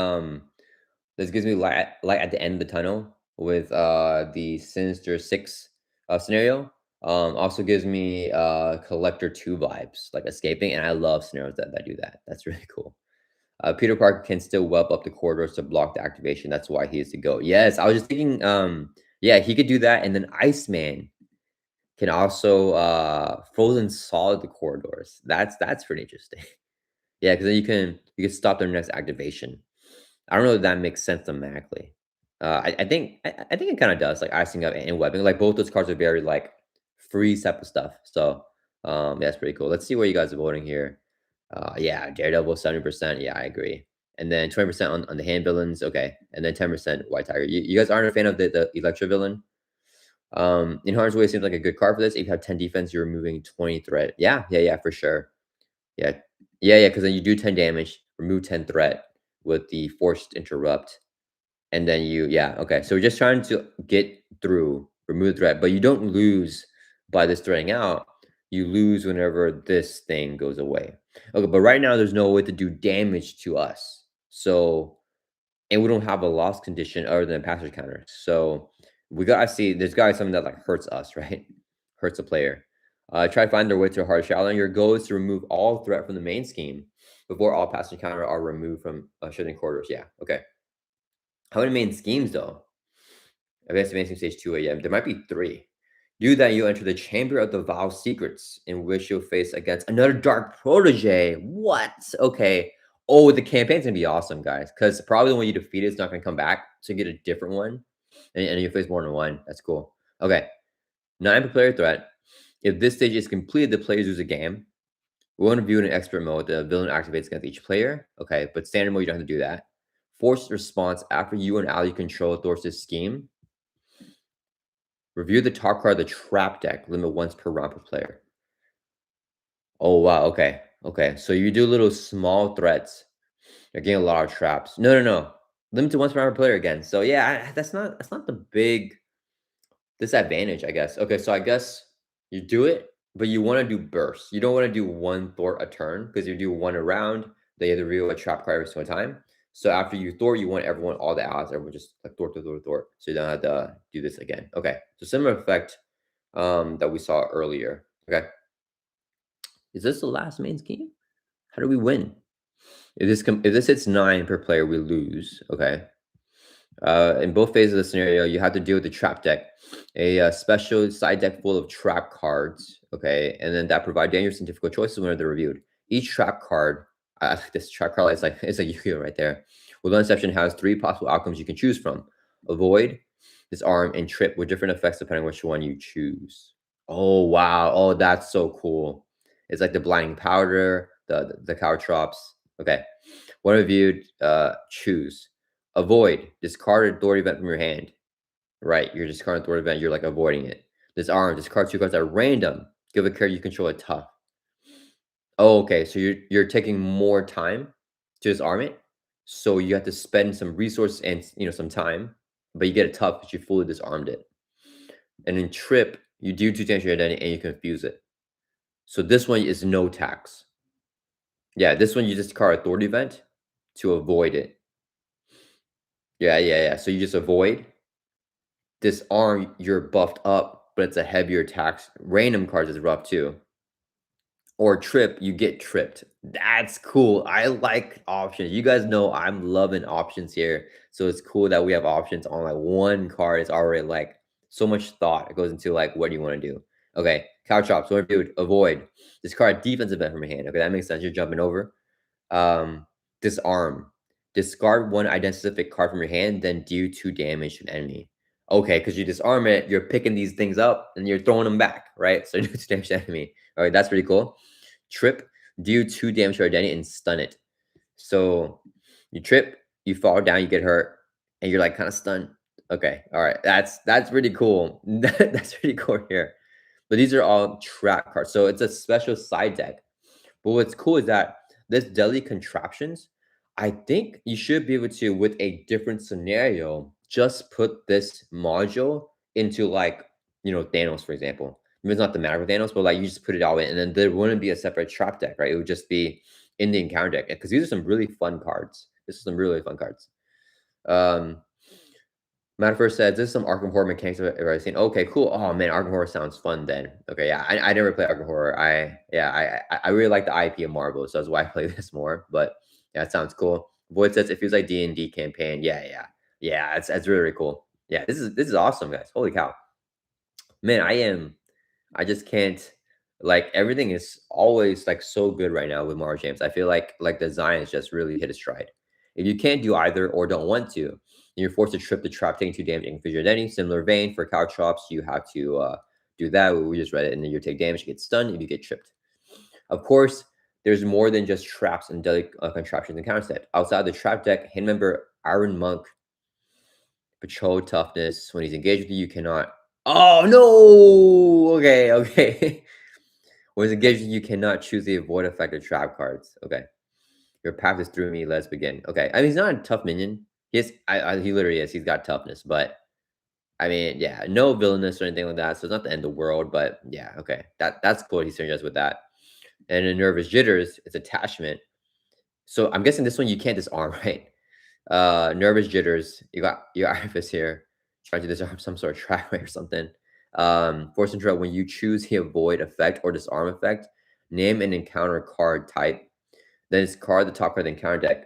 light at the end of the tunnel with the Sinister Six scenario. Also gives me Collector 2 vibes, like escaping, and I love scenarios that do that. That's really cool. Peter Parker can still web up the corridors to block the activation. That's why he is to go. Yes, I was just thinking, yeah, he could do that, and then Iceman can also frozen solid the corridors. That's pretty interesting. Yeah, because then you can stop their next activation. I don't know if that makes sense thematically. I think it kind of does, like icing up and webbing. Like both those cards are very like free type of stuff. So yeah, that's pretty cool. Let's see where you guys are voting here. Yeah, Daredevil 70%. Yeah, I agree. And then 20% on the hand villains. Okay, and then 10% White Tiger. You guys aren't a fan of the Electro villain? In harm's way seems like a good card for this. If you have 10 defense, you're removing 20 threat. Yeah, for sure. Yeah, yeah, because then you do 10 damage, remove 10 threat with the forced interrupt. And then yeah, okay. So we're just trying to get through, remove the threat, but you don't lose by this threading out. You lose whenever this thing goes away. Okay, but right now there's no way to do damage to us. So, and we don't have a loss condition other than passage counter. So we gotta see, there's gotta be something that like hurts us, right? Hurts a player. Try to find their way to a hard Shadowland. Your goal is to remove all threat from the main scheme before all passage counter are removed from shooting quarters. Yeah, okay. How many main schemes though? I guess main scheme stage 2 a.m. There might be 3. Do that, you enter the Chamber of the Vow Secrets, in which you'll face against another Dark Protege. What? Okay. Oh, the campaign's gonna be awesome, guys. Because probably when you defeat it, it's not gonna come back. So you get a different one. And you face more than one. That's cool. Okay. 9 per player threat. If this stage is completed, the players lose a game. We want to view it in expert mode. The villain activates against each player. Okay, but standard mode, you don't have to do that. Forced response after you and Ali control Thor's scheme. Review the top card of the trap deck. Limit once per round per player. Oh, wow. Okay. Okay. So you do little small threats. You're getting a lot of traps. No. Limit to once per round per player again. So yeah, that's not the big disadvantage, I guess. Okay, so I guess you do it, but you want to do bursts. You don't want to do one thwart a turn because you do one a round. They have to reveal a trap card every single time. So after you thwart, you want everyone, all the allies, everyone just like thwart. So you don't have to do this again. Okay, so similar effect that we saw earlier. Okay, is this the last main scheme? How do we win? If this hits 9 per player, we lose. Okay, in both phases of the scenario, you have to deal with the trap deck, a special side deck full of trap cards, okay, and then that provide dangerous and difficult choices when they're reviewed. Each trap card, this trap card is like it's like Yu-Gi-Oh right there. With one exception, has 3 possible outcomes you can choose from: avoid, disarm, and trip, with different effects depending which one you choose. Oh wow! Oh, that's so cool. It's like the blinding powder, the caltrops. Okay, one reviewed. Choose. Avoid. Discard a thwart event from your hand. Right, you're discarding a thwart event. You're like avoiding it. Disarm. Discard 2 cards at random. Give a character you control a tough. Oh, okay. So you're taking more time to disarm it. So you have to spend some resource and some time, but you get a tough because you fully disarmed it. And in trip, you do 2 damage to your identity and you confuse it. So this one is no tax. Yeah, this one you just discard a thwart event to avoid it. Yeah. So you just avoid. Disarm, you're buffed up, but it's a heavier tax. Random cards is rough too. Or trip, you get tripped. That's cool. I like options. You guys know I'm loving options here. So it's cool that we have options on like one card. It's already like so much thought. It goes into like, what do you want to do? Okay, couch chops. What do you do? Avoid. Discard defensive event from your hand. Okay, that makes sense. You're jumping over. Um, Disarm. Discard one identific card from your hand, then do 2 damage to an enemy. Okay, because you disarm it, you're picking these things up and you're throwing them back, right? So you do 2 damage to enemy. All right, that's pretty cool. Trip, do 2 damage to identity and stun it. So you trip, you fall down, you get hurt, and you're like kind of stunned. Okay, all right, that's pretty cool. That's pretty cool here. But these are all trap cards, so it's a special side deck. But what's cool is that this deadly contraptions, I think you should be able to, with a different scenario, just put this module into like, Thanos, for example. Maybe it's not the matter with Thanos, but like you just put it all in, and then there wouldn't be a separate trap deck, right? It would just be in the encounter deck. Because these are some really fun cards. This is some really fun cards. Matt first says, "This is some Arkham Horror mechanics I've ever seen." Okay, cool. Oh man, Arkham Horror sounds fun. Then, okay, yeah, I never play Arkham Horror. I really like the IP of Marvel, so that's why I play this more. But yeah, it sounds cool. Void says it feels like D&D campaign. Yeah. It's really, really cool. Yeah, this is awesome, guys. Holy cow, man, I just can't, like, everything is always like so good right now with Mario James. I feel like the design has just really hit a stride. If you can't do either or don't want to, then you're forced to trip the trap, taking 2 damage and confuse your identity. Similar vein for cow chops, you have to do that. We just read it, and then you take damage, you get stunned, and you get tripped. Of course, there's more than just traps and deadly contraptions and counter set. Outside the trap deck, hidden member Iron Monk, patrol toughness. When he's engaged with you, you cannot Oh no! Okay, okay. When it gives you, you cannot choose the avoid effect of trap cards. Okay. Your path is through me. Let's begin. Okay. I mean, he's not a tough minion. He literally is. He's got toughness, but I mean, yeah, no villainous or anything like that. So it's not the end of the world, but yeah, okay. That's cool. He synergized with that. And in nervous jitters, it's attachment. So I'm guessing this one you can't disarm, right? Nervous jitters. You got your artifice here. Trying to disarm some sort of trap or something. Force control. When you choose the avoid effect or disarm effect, name an encounter card type. Then discard the top card of the encounter deck.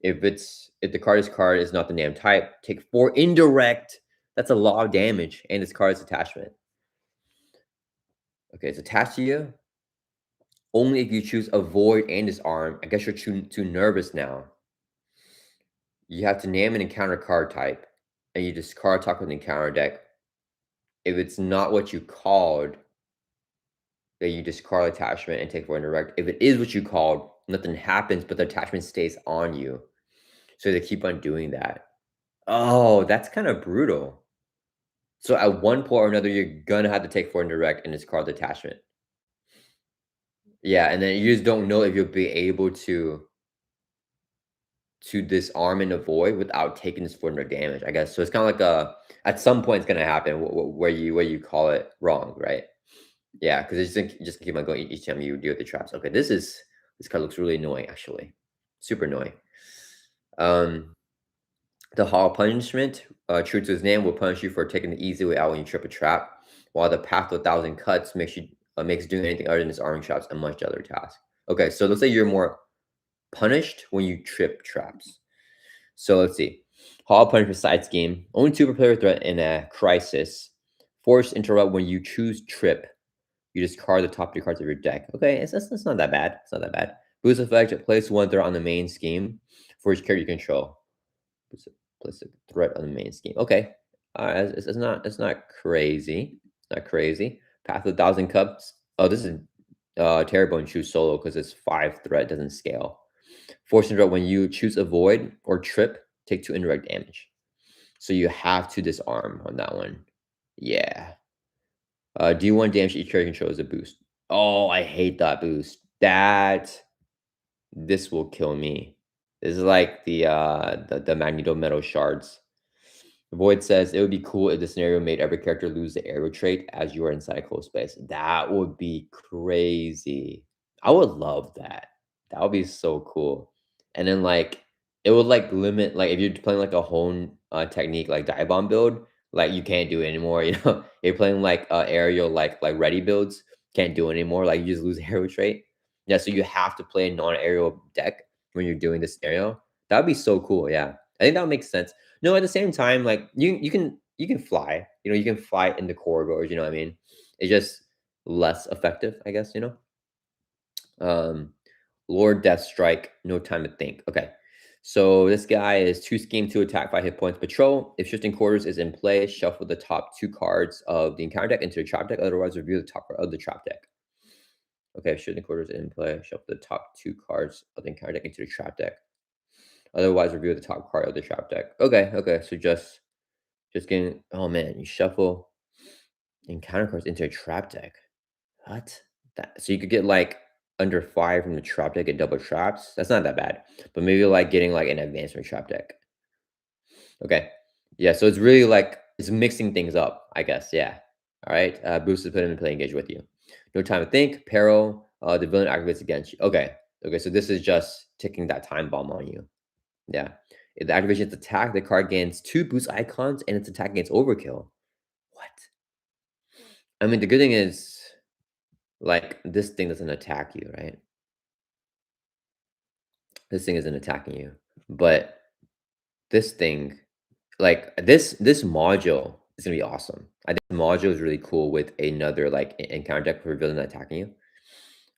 If the card is not the name type, take 4 indirect. That's a lot of damage, and this card's attachment. Okay, it's attached to you. Only if you choose avoid and disarm. I guess you're too nervous now. You have to name an encounter card type, and you discard top of the encounter deck. If it's not what you called, then you discard attachment and take 4 indirect. If it is what you called, nothing happens, but the attachment stays on you. So they keep on doing that. Oh, that's kind of brutal. So at one point or another, you're gonna have to take 4 indirect and discard the attachment. Yeah, and then you just don't know if you'll be able to disarm and avoid without taking this 4 indirect damage, I guess. So it's kind of like at some point it's gonna happen where you call it wrong, right? Yeah, because it's just keep on going each time you deal with the traps. Okay, this card looks really annoying actually, super annoying. Um, the Hall Punishment, true to his name, will punish you for taking the easy way out when you trip a trap, while the Path to 1,000 Cuts makes doing anything other than disarming traps a much other task. Okay, so let's say you're more punished when you trip traps. So let's see. Hall Punishment side scheme. Only 2 per player threat in a crisis. Force interrupt when you choose trip. You discard the top 3 cards of your deck. Okay, it's not that bad. It's not that bad. Boost effect, place 1 threat on the main scheme for each character you control. Place a threat on the main scheme. Okay. It's not crazy. It's not crazy. Path of 1,000 Cups. Oh, this is terrible and choose solo because it's 5 threat, doesn't scale. Force interrupt when you choose avoid or trip, take 2 indirect damage. So you have to disarm on that one. Yeah. Do 1 damage each character controls a boost. Oh, I hate that boost. This will kill me. This is like the Magneto metal shards. Void says it would be cool if the scenario made every character lose the arrow trait as you are inside a closed space. That would be crazy. I would love that. That would be so cool. And then like it would like limit like if you're playing like a hone technique like dive bomb build, like you can't do it anymore. You know, you're playing like aerial like ready builds, can't do it anymore. Like you just lose arrow trait. Yeah, so you have to play a non-aerial deck when you're doing this scenario. That would be so cool. Yeah, I think that would make sense. No, at the same time, like you can fly. You know, you can fly in the corridors. You know what I mean? It's just less effective, I guess. You know. Um, Lord Death Strike. No time to think. Okay. So this guy is 2 scheme, 2 attack, 5 hit points. Patrol. If shifting quarters is in play, shuffle the top 2 cards of the encounter deck into the trap deck. Otherwise, review the top card of the trap deck. Okay, shifting quarters in play, shuffle the top 2 cards of the encounter deck into the trap deck. Otherwise, review the top card of the trap deck. Okay, okay. So just getting. Oh man, you shuffle encounter cards into a trap deck. What? That so you could get like under 5 from the trap deck and double traps. That's not that bad. But maybe like getting like an advancement trap deck. Okay. Yeah, so it's really like it's mixing things up, I guess. Yeah. All right. Boost is put him in play engage with you. No time to think. Peril. The villain activates against you. Okay. Okay. So this is just ticking that time bomb on you. Yeah. If the activation is attack, the card gains 2 boost icons and its attack against overkill. What? I mean, the good thing is, like, this thing doesn't attack you, right? This thing isn't attacking you. But this thing, like, this module is gonna be awesome. I think the module is really cool with another, like, encounter deck for villain attacking you.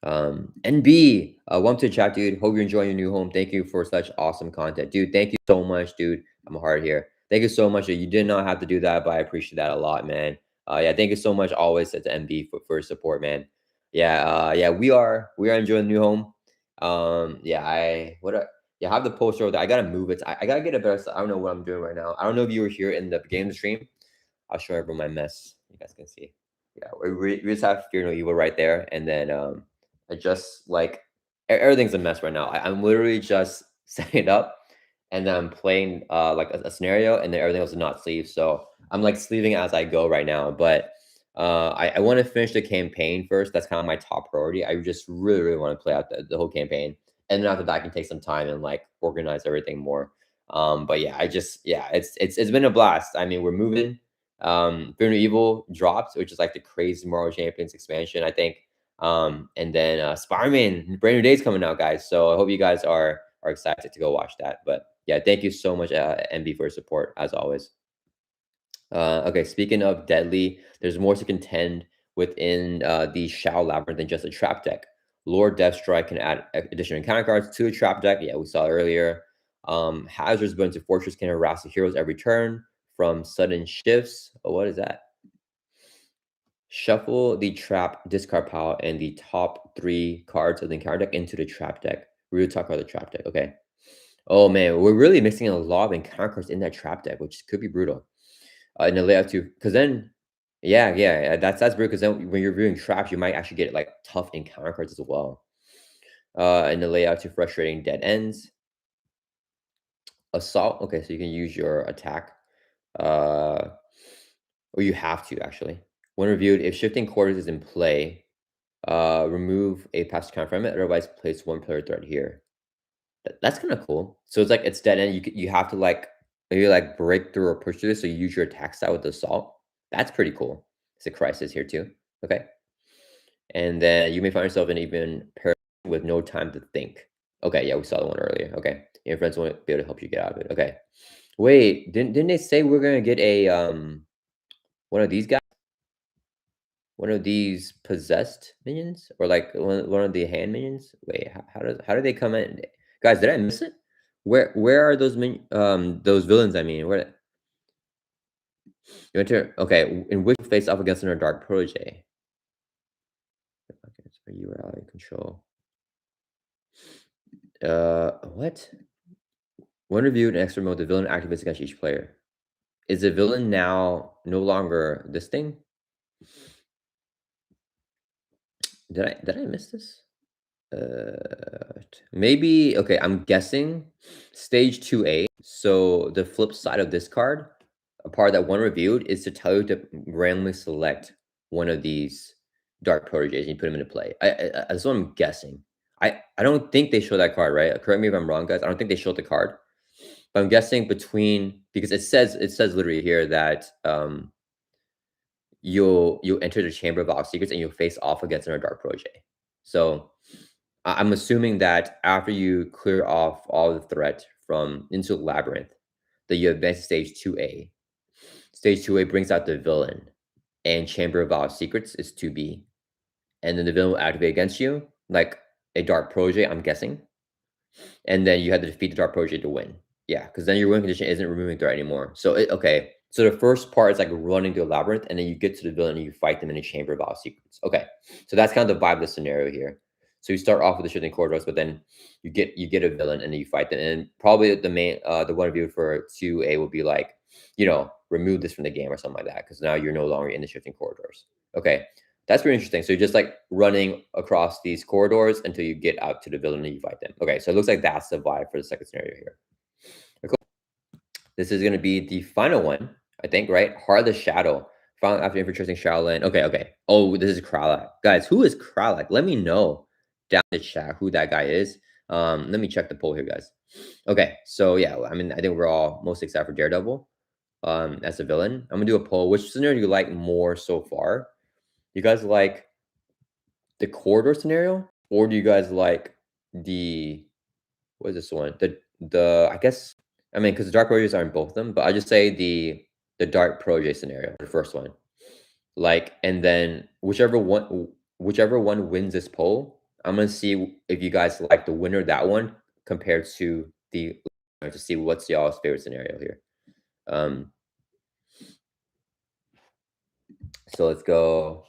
NB, welcome to the chat, dude. Hope you're enjoying your new home. Thank you for such awesome content, dude. Thank you so much, dude. I'm hard here. Thank you so much. You did not have to do that, but I appreciate that a lot, man. Yeah, thank you so much always to NB for your support, man. Yeah, yeah, we are enjoying the new home. Yeah, yeah, I have the poster over there. I gotta move it. I gotta get a better. I don't know what I'm doing right now. I don't know if you were here in the beginning of the stream. I'll show everyone my mess. You guys can see. Yeah, we just have Fear No Evil right there, and then I just like everything's a mess right now. I'm literally just setting it up, and then I'm playing like a scenario, and then everything else is not sleeved. So I'm like sleeving as I go right now, but I want to finish the campaign first. That's kind of my top priority. I just really want to play out the whole campaign, and then after that, I can take some time and like organize everything more. But yeah, it's been a blast. I mean, we're moving. Fear No Evil dropped, which is like the crazy Marvel Champions expansion, I think. And then Spider-Man Brand New Day's coming out, guys. So I hope you guys are excited to go watch that. But yeah, thank you so much, MB, for your support as always. Okay, speaking of deadly, there's more to contend within the Shao Labyrinth than just a trap deck. Lord Deathstrike can add additional encounter cards to a trap deck. Yeah, we saw it earlier. Hazards built into Fortress can harass the heroes every turn from sudden shifts. Oh, what is that? Shuffle the trap discard pile and the top 3 cards of the encounter deck into the trap deck. We will talk about the trap deck. Okay. Oh man, we're really mixing a lot of encounter cards in that trap deck, which could be brutal. In the layout too, because then, yeah, that's brutal. Because then when you're viewing traps, you might actually get like tough encounter cards as well. In the layout too, frustrating dead ends. Assault. Okay, so you can use your attack, or you have to actually. When reviewed, if shifting quarters is in play, remove a passive counter from it. Otherwise, place 1 player threat here. That's kind of cool. So it's like it's dead end. You have to like maybe like break through or push through this. So you use your attack style with the assault. That's pretty cool. It's a crisis here too. Okay. And then you may find yourself in even pair with no time to think. Okay, yeah, we saw the one earlier. Okay. Your friends won't be able to help you get out of it. Okay. Wait, didn't they say we're gonna get a one of these guys? One of these possessed minions? Or like one of the hand minions? Wait, how do they come in? Guys, did I miss it? Where are those villains, I mean? Where you enter, okay, in which face off against another dark protege? Are you out of control? What? When reviewed in extra mode, the villain activates against each player. Is the villain now no longer this thing? Did I miss this? Maybe okay. I'm guessing stage 2A. So the flip side of this card, a part that one reviewed, is to tell you to randomly select one of these dark proteges and you put them into play. That's what I'm guessing. I don't think they show that card, right? Correct me if I'm wrong, guys. I don't think they showed the card, but I'm guessing between because it says literally here that you'll enter the chamber of all secrets and you'll face off against another dark protege. So I'm assuming that after you clear off all the threat from into the labyrinth, that you advance to stage 2A. Stage 2A brings out the villain, and Chamber of All Secrets is 2B. And then the villain will activate against you, like a dark protege, I'm guessing. And then you have to defeat the dark protege to win. Yeah, because then your win condition isn't removing threat anymore. So okay. So the first part is like running through a labyrinth, and then you get to the villain and you fight them in a Chamber of All Secrets. Okay, so that's kind of the vibe of the scenario here. So you start off with the shifting corridors, but then you get a villain and then you fight them. And probably the one review for 2A will be like, remove this from the game or something like that, because now you're no longer in the shifting corridors. Okay, that's pretty interesting. So you're just like running across these corridors until you get out to the villain and you fight them. Okay, so it looks like that's the vibe for the second scenario here. Cool. This is going to be the final one, I think, right? Heart of the Shadow. Found after infiltrating Shadowland. Okay. Oh, this is Kralak. Guys, who is Kralak? Let me know down in the chat who that guy is. Let me check the poll here, guys. Okay, so yeah, I mean, I think we're all most excited for Daredevil as a villain. I'm gonna do a poll. Which scenario do you like more so far? You guys like the corridor scenario, or do you guys like the what is this one? The I guess I mean because the dark proteges are in both of them, but I just say the dark protege scenario, the first one. Like, and then whichever one wins this poll, I'm gonna see if you guys like the winner of that one compared to the to see what's y'all's favorite scenario here. So let's go.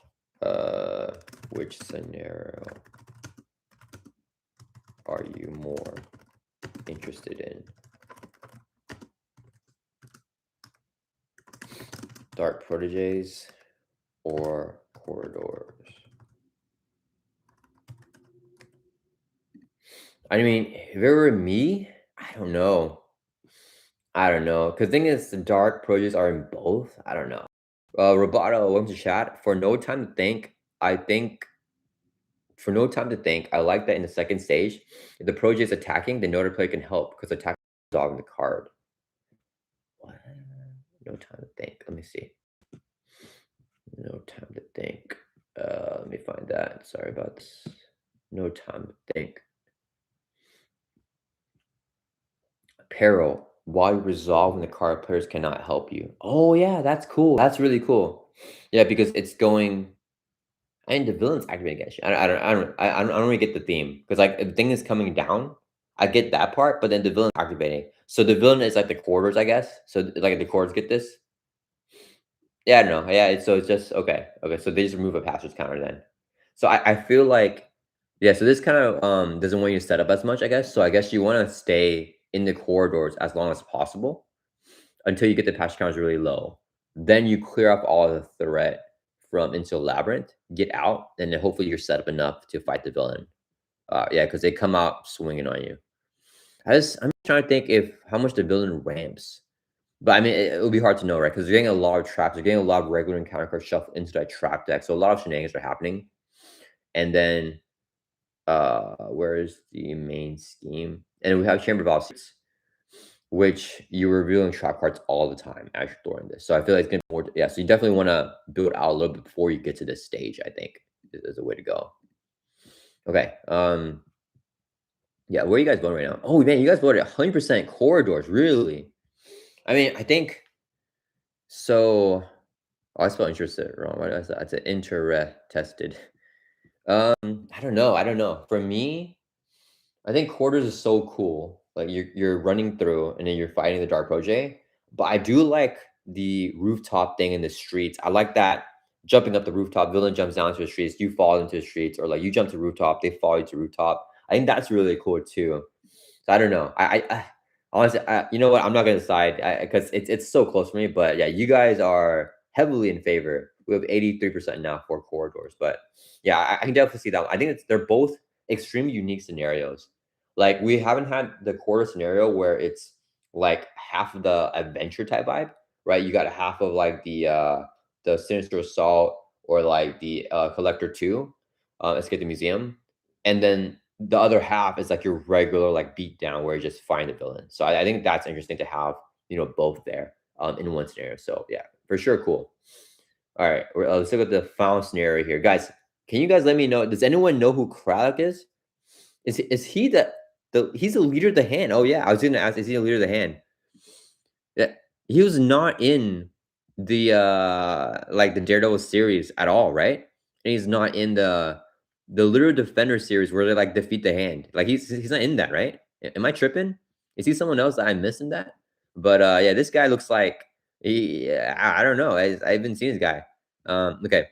Which scenario are you more interested in? Dark proteges or corridors. I mean, if it were me, I don't know. I don't know. Because the thing is, the dark proteges are in both. I don't know. Roboto, welcome to chat. For no time to think, I think for no time to think, I like that in the second stage, if the protege is attacking, then no other player can help because attack is on the card. What? No time to think. Let me see. No time to think. Let me find that. Sorry about this. No time to think. Peril. While you resolve when the card players cannot help you. Oh yeah, that's cool. That's really cool. Yeah, because it's going. I mean, the villain's activating against you. I don't really get the theme because like if the thing is coming down, I get that part, but then the villain's activating. So the villain is like the quarters, I guess. So like the quarters get this. Yeah, I don't know. Yeah, so it's just okay. Okay, so they just remove a passage counter then. So I feel like yeah, so this kind of doesn't want you to set up as much, I guess. So I guess you want to stay in the corridors as long as possible until you get the passage counters really low. Then you clear up all the threat from into labyrinth, get out, and then hopefully you're set up enough to fight the villain. Yeah, because they come out swinging on you. I'm trying to think if how much the villain ramps. But I mean, it would be hard to know, right? Because you're getting a lot of traps. You're getting a lot of regular encounter cards shuffled into that trap deck. So a lot of shenanigans are happening. And then, where is the main scheme? And we have Chamber of Obstacles, which you're revealing trap cards all the time as you're throwing this. So I feel like it's going to be more. Yeah, so you definitely want to build out a little bit before you get to this stage, I think, is a way to go. Okay. Yeah, where are you guys voting right now? Oh, man, you guys voted 100% corridors. Really? I mean, I think so. Oh, I spelled interested wrong. Why did I say I said interested? I don't know. I don't know. For me, I think quarters is so cool. Like you're running through and then you're fighting the dark protege. But I do like the rooftop thing in the streets. I like that jumping up the rooftop, villain jumps down to the streets, you fall into the streets, or like you jump to rooftop, they fall into rooftop. I think that's really cool too. So I don't know. I honestly, you know what? I'm not gonna decide because it's so close for me. But yeah, you guys are heavily in favor. We have 83% now for corridors. But yeah, I can definitely see that one. I think they're both extremely unique scenarios. Like we haven't had the quarter scenario where it's like half of the adventure type vibe, right? You got half of like the sinister assault or like the collector 2, escape the museum, and then the other half is like your regular like beat down where you just find the villain. So I think that's interesting to have, both there in one scenario. So yeah, for sure, cool. All right, let's look at the final scenario here, guys. Can you guys let me know? Does anyone know who Kralek is? Is he he's the leader of the hand? Oh yeah, I was gonna ask. Is he the leader of the hand? Yeah, he was not in the like the Daredevil series at all, right? And he's not in the Literal Defender series where they like defeat the hand. Like he's not in that, right? Am I tripping? Is he someone else that I'm missing that? But yeah, this guy looks like I don't know. I haven't seen this guy. Okay.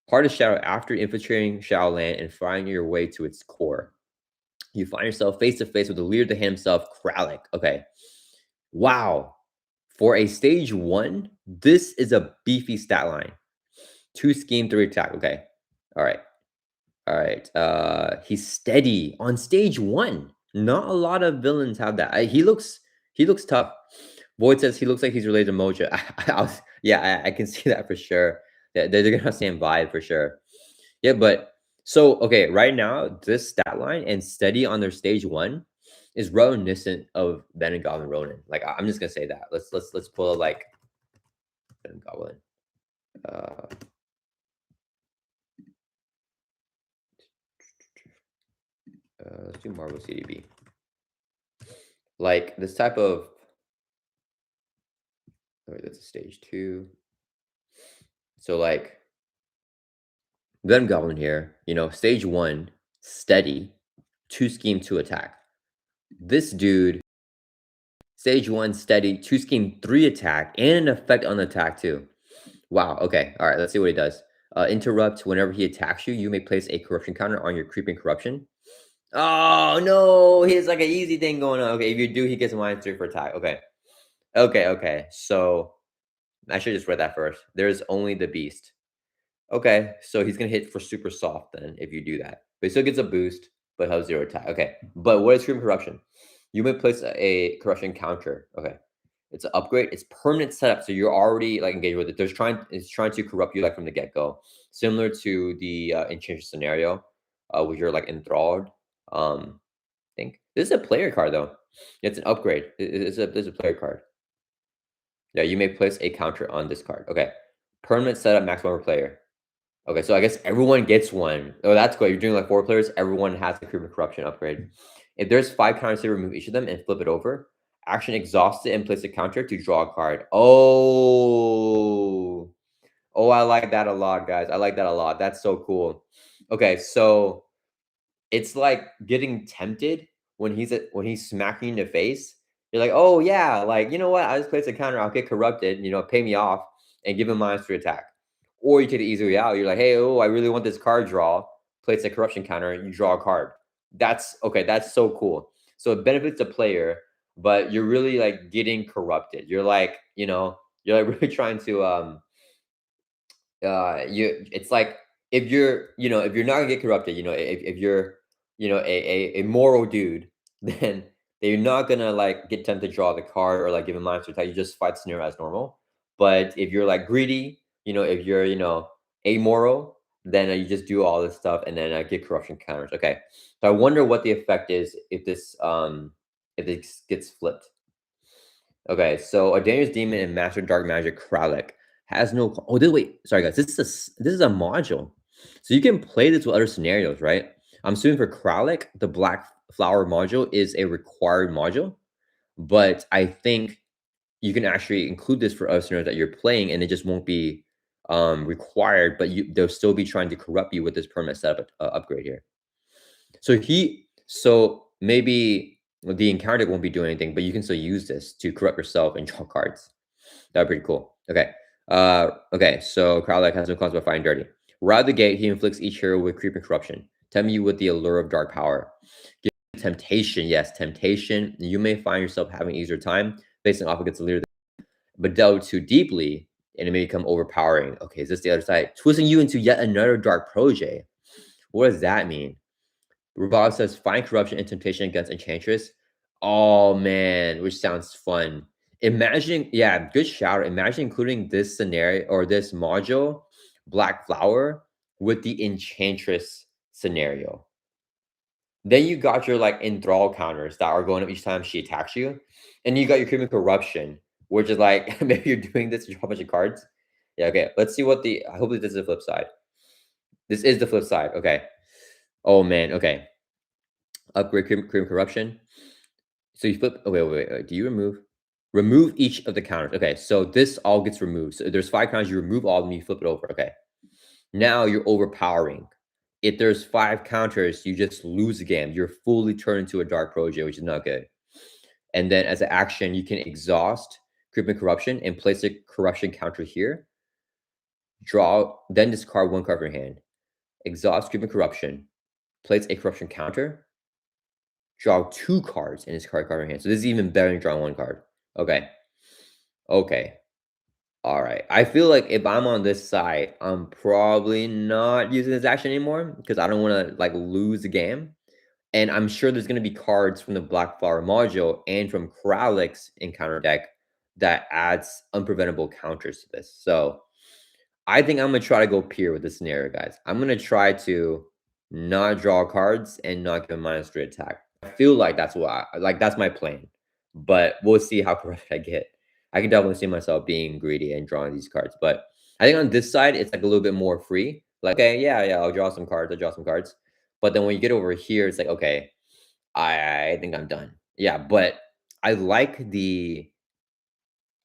Heart of Shadow. After infiltrating Shadowland and finding your way to its core, you find yourself face to face with the leader of the hand himself, Kralek. Okay. Wow. For a stage 1, this is a beefy stat line. 2 scheme, 3 attack. Okay. All right. All right. He's steady on stage 1. Not a lot of villains have that. He looks tough. Void says he looks like he's related to Mojo. Yeah, I can see that for sure. Yeah, they're gonna have the same vibe for sure. Yeah, but so okay, right now this stat line and steady on their stage 1 is reminiscent of Ben and Goblin Ronin. Like I'm just gonna say that. Let's pull up like Ben and Goblin. Let's do Marvel CDB. Like this type of. Oh, wait, that's a stage 2. So like Ben Goblin here, stage 1, steady, 2 scheme, 2 attack. This dude, stage 1, steady, 2 scheme, 3 attack, and an effect on the attack too. Wow. Okay. All right. Let's see what he does. Interrupt. Whenever he attacks you, you may place a corruption counter on your creeping corruption. Oh no! He has like an easy thing going on. Okay, if you do, he gets -3 for attack. Okay. Okay. Okay. So I should just read that first. There's only the beast. Okay, so he's gonna hit for super soft then if you do that. But he still gets a boost, but has 0 attack. Okay, but what is Scream Corruption? You may place a corruption counter. Okay, it's an upgrade. It's permanent setup, so you're already like engaged with it. It's trying to corrupt you like from the get go, similar to the enchantress scenario, where you're like enthralled. I think this is a player card though. It's an upgrade. This is a player card. Yeah, you may place a counter on this card. Okay, permanent setup, maximum per player. Okay, so I guess everyone gets one. Oh, that's good. You're doing like 4 players. Everyone has the Creep and Corruption upgrade. If there's 5 counters, to remove each of them and flip it over. Action exhaust it and place a counter to draw a card. Oh, I like that a lot, guys. I like that a lot. That's so cool. Okay, so it's like getting tempted when he's smacking you in the face. You're like, oh yeah, like you know what? I just place a counter. I'll get corrupted. Pay me off and give him -3 attack. Or you take the easy way out. You're like, hey, oh, I really want this card draw. Place a corruption counter. You draw a card. That's okay. That's so cool. So it benefits the player, but you're really like getting corrupted. You're like, you're like really trying to you it's like if you're not gonna get corrupted, if you're a moral dude, then you're not gonna like get tempted to draw the card or like give a monster attack. You just fight the scenario as normal. But if you're like greedy, if you're amoral, then you just do all this stuff and then get corruption counters. Okay, so I wonder what the effect is if this gets flipped. Okay, so a dangerous demon and master dark magic Kralik has no. Oh, wait, sorry guys. This is a module, so you can play this with other scenarios, right? I'm assuming for Kralik, the Black Flower module is a required module, but I think you can actually include this for other scenarios that you're playing, and it just won't be required. But they'll still be trying to corrupt you with this permanent setup upgrade here. So maybe the encounter won't be doing anything, but you can still use this to corrupt yourself and draw cards. That'd be pretty cool. Okay. Okay, so Kralik has no cause but fine dirty. Right out the gate, he inflicts each hero with creep and corruption. Tempt you with the allure of dark power. Give temptation, yes, temptation. You may find yourself having easier time facing off against the leader, but delve too deeply, and it may become overpowering. Okay, is this the other side? Twisting you into yet another dark protege. What does that mean? Rubal says, find corruption and temptation against Enchantress. Oh man, which sounds fun. Imagine, yeah, good shout. Imagine including this scenario or this module, Black Flower, with the Enchantress scenario. Then you got your like enthrall counters that are going up each time she attacks you. And you got your criminal corruption, which is like maybe you're doing this to draw a bunch of cards. Yeah, okay. Let's see what hopefully this is the flip side. This is the flip side. Okay. Oh man, okay. Upgrade cream corruption. So you flip. Oh, wait. Do you remove each of the counters? Okay, so this all gets removed. So there's 5 counters. You remove all of them. You flip it over. Okay. Now you're overpowering. If there's 5 counters, you just lose the game. You're fully turned into a dark protege, which is not good. And then as an action, you can exhaust creep and corruption and place a corruption counter here. Then discard 1 card from your hand. Exhaust creep and corruption. Place a corruption counter. Draw 2 cards in his card in your hand. So this is even better than drawing 1 card. Okay. Okay. All right. I feel like if I'm on this side, I'm probably not using this action anymore because I don't want to like lose the game. And I'm sure there's going to be cards from the Black Flower module and from Kralik's encounter deck that adds unpreventable counters to this. So I think I'm going to try to go peer with this scenario, guys. I'm going to try to not draw cards and not give a -3 attack. I feel like that's that's my plan, but we'll see how correct I get. I can definitely see myself being greedy and drawing these cards, but I think on this side it's like a little bit more free. Like, okay, yeah, I'll draw some cards. I'll draw some cards, but then when you get over here, it's like, okay, I think I'm done. Yeah, but I like the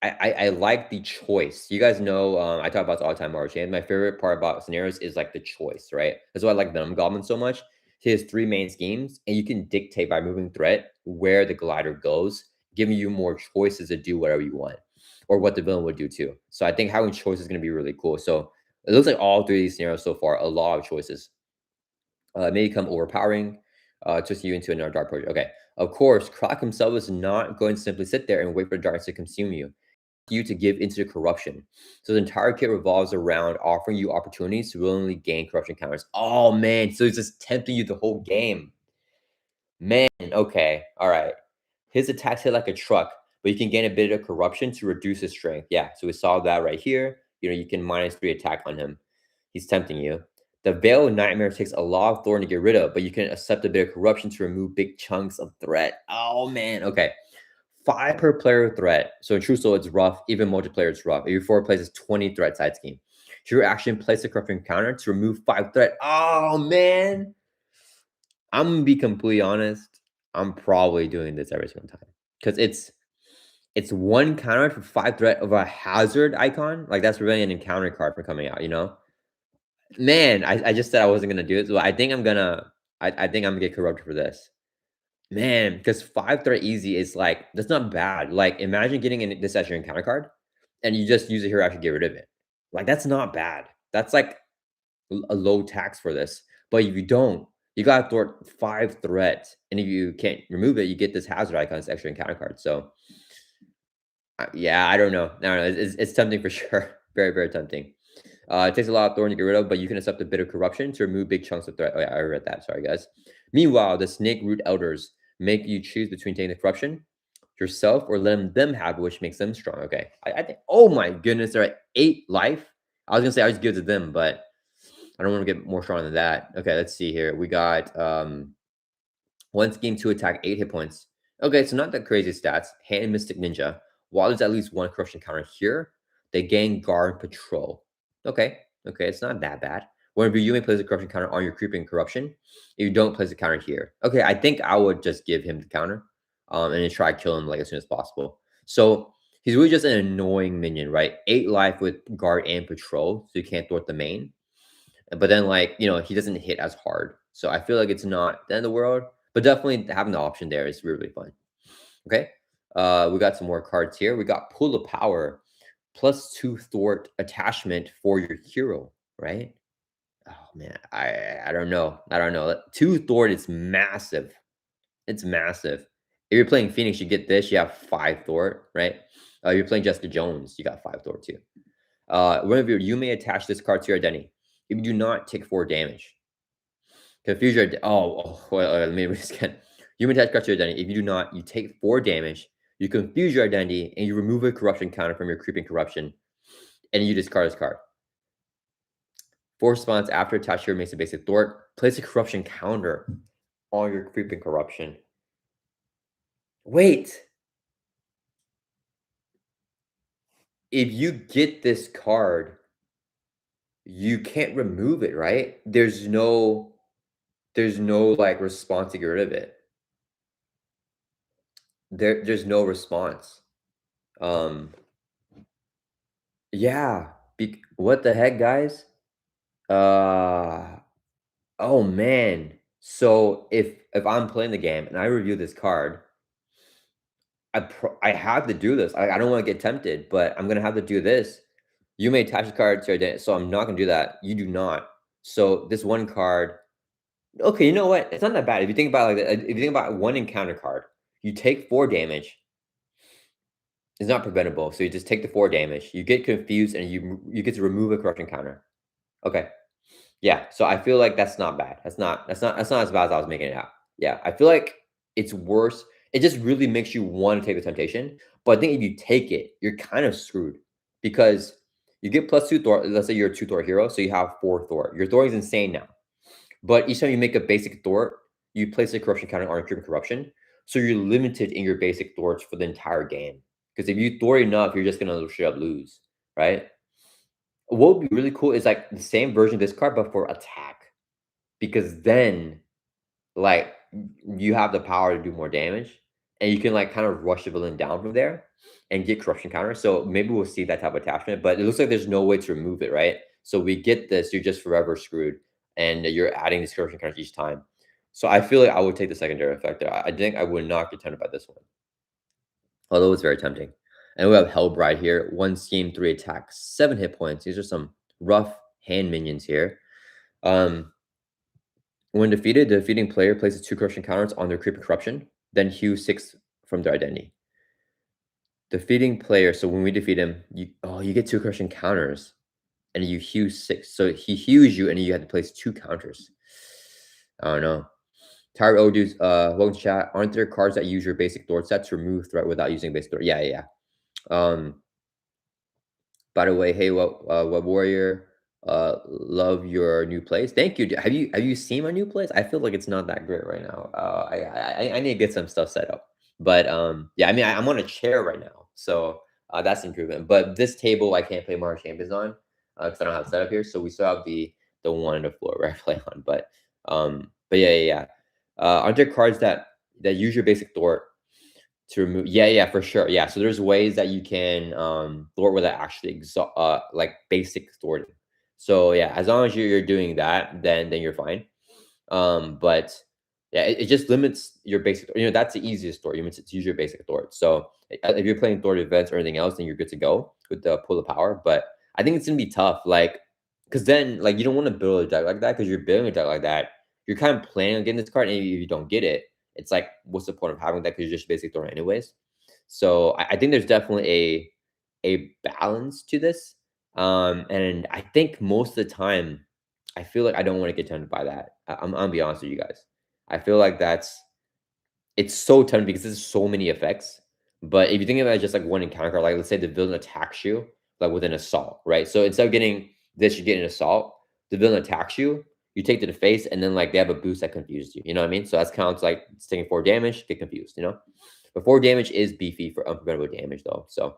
I like the choice. You guys know, I talk about this all the time, March. And my favorite part about scenarios is like the choice, right? That's why I like Venom Goblin so much. He has 3 main schemes, and you can dictate by moving threat where the glider goes, giving you more choices to do whatever you want, or what the villain would do too. So I think having choice is going to be really cool. So it looks like all 3 of these scenarios so far, a lot of choices. It may become overpowering, twist you into another dark project. Okay, of course, Croc himself is not going to simply sit there and wait for darkness to consume you. you to give into the corruption. So the entire kit revolves around offering you opportunities to willingly gain corruption counters. Oh man, so it's just tempting you the whole game. Man, okay, all right. His attacks hit like a truck, but you can gain a bit of corruption to reduce his strength. Yeah, so we saw that right here. You know, you can -3 attack on him. He's tempting you. The Veil of Nightmare takes a lot of thorn to get rid of, but you can accept a bit of corruption to remove big chunks of threat. Oh man, okay. 5 per player threat. So in true soul, it's rough. Even multiplayer, it's rough. If your forward plays 20 threat side scheme. Your action place a corruption counter to remove 5 threat. Oh man. I'm gonna be completely honest. I'm probably doing this every single time. Because it's 1 counter for 5 threat of a hazard icon. Like that's really an encounter card for coming out, you know? Man, I just said I wasn't gonna do it. So I think I think I'm gonna get corrupted for this. Man, because 5 threat easy is like that's not bad. Like imagine getting this as your encounter card and you just use it here after get rid of it. Like that's not bad. That's like a low tax for this. But if you don't, you gotta thwart 5 threat. And if you can't remove it, you get this hazard icon, this extra encounter card. So yeah, I don't know. I don't know. It's tempting for sure. Very, very tempting. It takes a lot of thorn to get rid of, but you can accept a bit of corruption to remove big chunks of threat. Oh, yeah, I read that. Sorry, guys. Meanwhile, the snake root elders make you choose between taking the corruption yourself or letting them have it, which makes them strong. Okay. I think, oh my goodness, they're at 8 life. I was going to say I just give it to them, but I don't want to get more strong than that. Okay, let's see here. We got one scheme to attack 8 hit points. Okay, so not the crazy stats. Hand Mystic Ninja. While there's at least 1 corruption counter here, they gain guard patrol. Okay, okay, it's not that bad. Whenever you may place a corruption counter on your creeping corruption, if you don't place a counter here. Okay, I think I would just give him the counter and then try to kill him like as soon as possible. So he's really just an annoying minion, right? 8 life with guard and patrol, so you can't thwart the main. But then, like, you know, he doesn't hit as hard. So I feel like it's not the end of the world, but definitely having the option there is really fun. Okay. We got some more cards here. We got Pool of Power, +2 thwart attachment for your hero, right? Oh man, I don't know. I don't know. 2 thwart is massive. It's massive. If you're playing Phoenix, you get this, you have 5 thwart, right? You're playing Jessica Jones, you got 5 thwart too. Whenever you may attach this card to your identity. If you do not take 4 damage. Confuse your let me read this again. You may attach card to your identity. If you do not, you take 4 damage. You confuse your identity and you remove a corruption counter from your creeping corruption, and you discard this card. 4 response after attach here makes a basic thwart. Place a corruption counter on your creeping corruption. Wait. If you get this card, you can't remove it, right? There's no like response to get rid of it. There's no response. Yeah. What the heck, guys? Uh oh man. So if I'm playing the game and I review this card, I have to do this. I don't want to get tempted, but I'm gonna have to do this. You may attach the card to your identity, so I'm not gonna do that. You do not. So this one card. Okay, you know what? It's not that bad. If you think about if you think about one encounter card, you take 4 damage. It's not preventable, so you just take the 4 damage. You get confused, and you get to remove a corruption counter. Okay, yeah. So I feel like that's not bad. That's not as bad as I was making it out. Yeah, I feel like it's worse. It just really makes you want to take the temptation. But I think if you take it, you're kind of screwed because you get +2 Thor. Let's say you're a 2 Thor hero, so you have 4 Thor. Your Thor is insane now. But each time you make a basic thwart, you place a corruption counter on your corruption. So you're limited in your basic thwarts for the entire game. Because if you thwart enough, you're just gonna straight up lose, right? What would be really cool is like the same version of this card, but for attack. Because then, like, you have the power to do more damage, and you can like kind of rush the villain down from there and get corruption counter. So maybe we'll see that type of attachment, but it looks like there's no way to remove it, right? So we get this, you're just forever screwed, and you're adding these corruption counters each time. So I feel like I would take the secondary effect there. I think I would not get tempted by this one, although it's very tempting. And we have Hellbride here. 1 scheme, 3 attack, 7 hit points. These are some rough hand minions here. When defeated, the defeating player places 2 corruption counters on their creeping corruption, then hew 6 from their identity. Defeating player. So when we defeat him, you get 2 crushing counters, and you heal 6. So he heals you, and you have to place 2 counters. I don't know. Tired Odu's, welcome to chat. Aren't there cards that use your basic Thor set to remove threat without using basic Thor? Yeah, yeah, yeah. By the way, hey, Web-Warrior, love your new place. Thank you. Have you seen my new place? I feel like it's not that great right now. I need to get some stuff set up. But yeah, I mean, I'm on a chair right now, so that's improvement. But this table I can't play Mario Champions on because I don't have it set up here. So we still have the one on the floor where I play on. But yeah, yeah, yeah. Aren't there cards that use your basic Thor to remove? Yeah, yeah, for sure. Yeah, so there's ways that you can thwart without actually like basic thwarting. So yeah, as long as you're doing that, then you're fine. But yeah, it just limits your basic. That's the easiest thwart. You mean to use your basic thwart. So if you're playing thwart events or anything else, then you're good to go with the pull of power. But I think it's gonna be tough, like, because then like you don't want to build a deck like that because you're building a deck like that. You're kind of planning on getting this card, and if you don't get it, it's like, what's the point of having that? Because you're just basically throwing it anyways. So I think there's definitely a balance to this. And I think most of the time, I feel like I don't want to get tempted by that. I'm gonna be honest with you guys. I feel like it's so tempting because there's so many effects. But if you think about it just like one encounter card, like let's say the villain attacks you like with an assault, right? So instead of getting this, you get an assault. The villain attacks you, you take to the face, and then like they have a boost that confuses you. You know what I mean? So that's kind of like it's taking 4 damage, get confused, But 4 damage is beefy for unpreventable damage though. So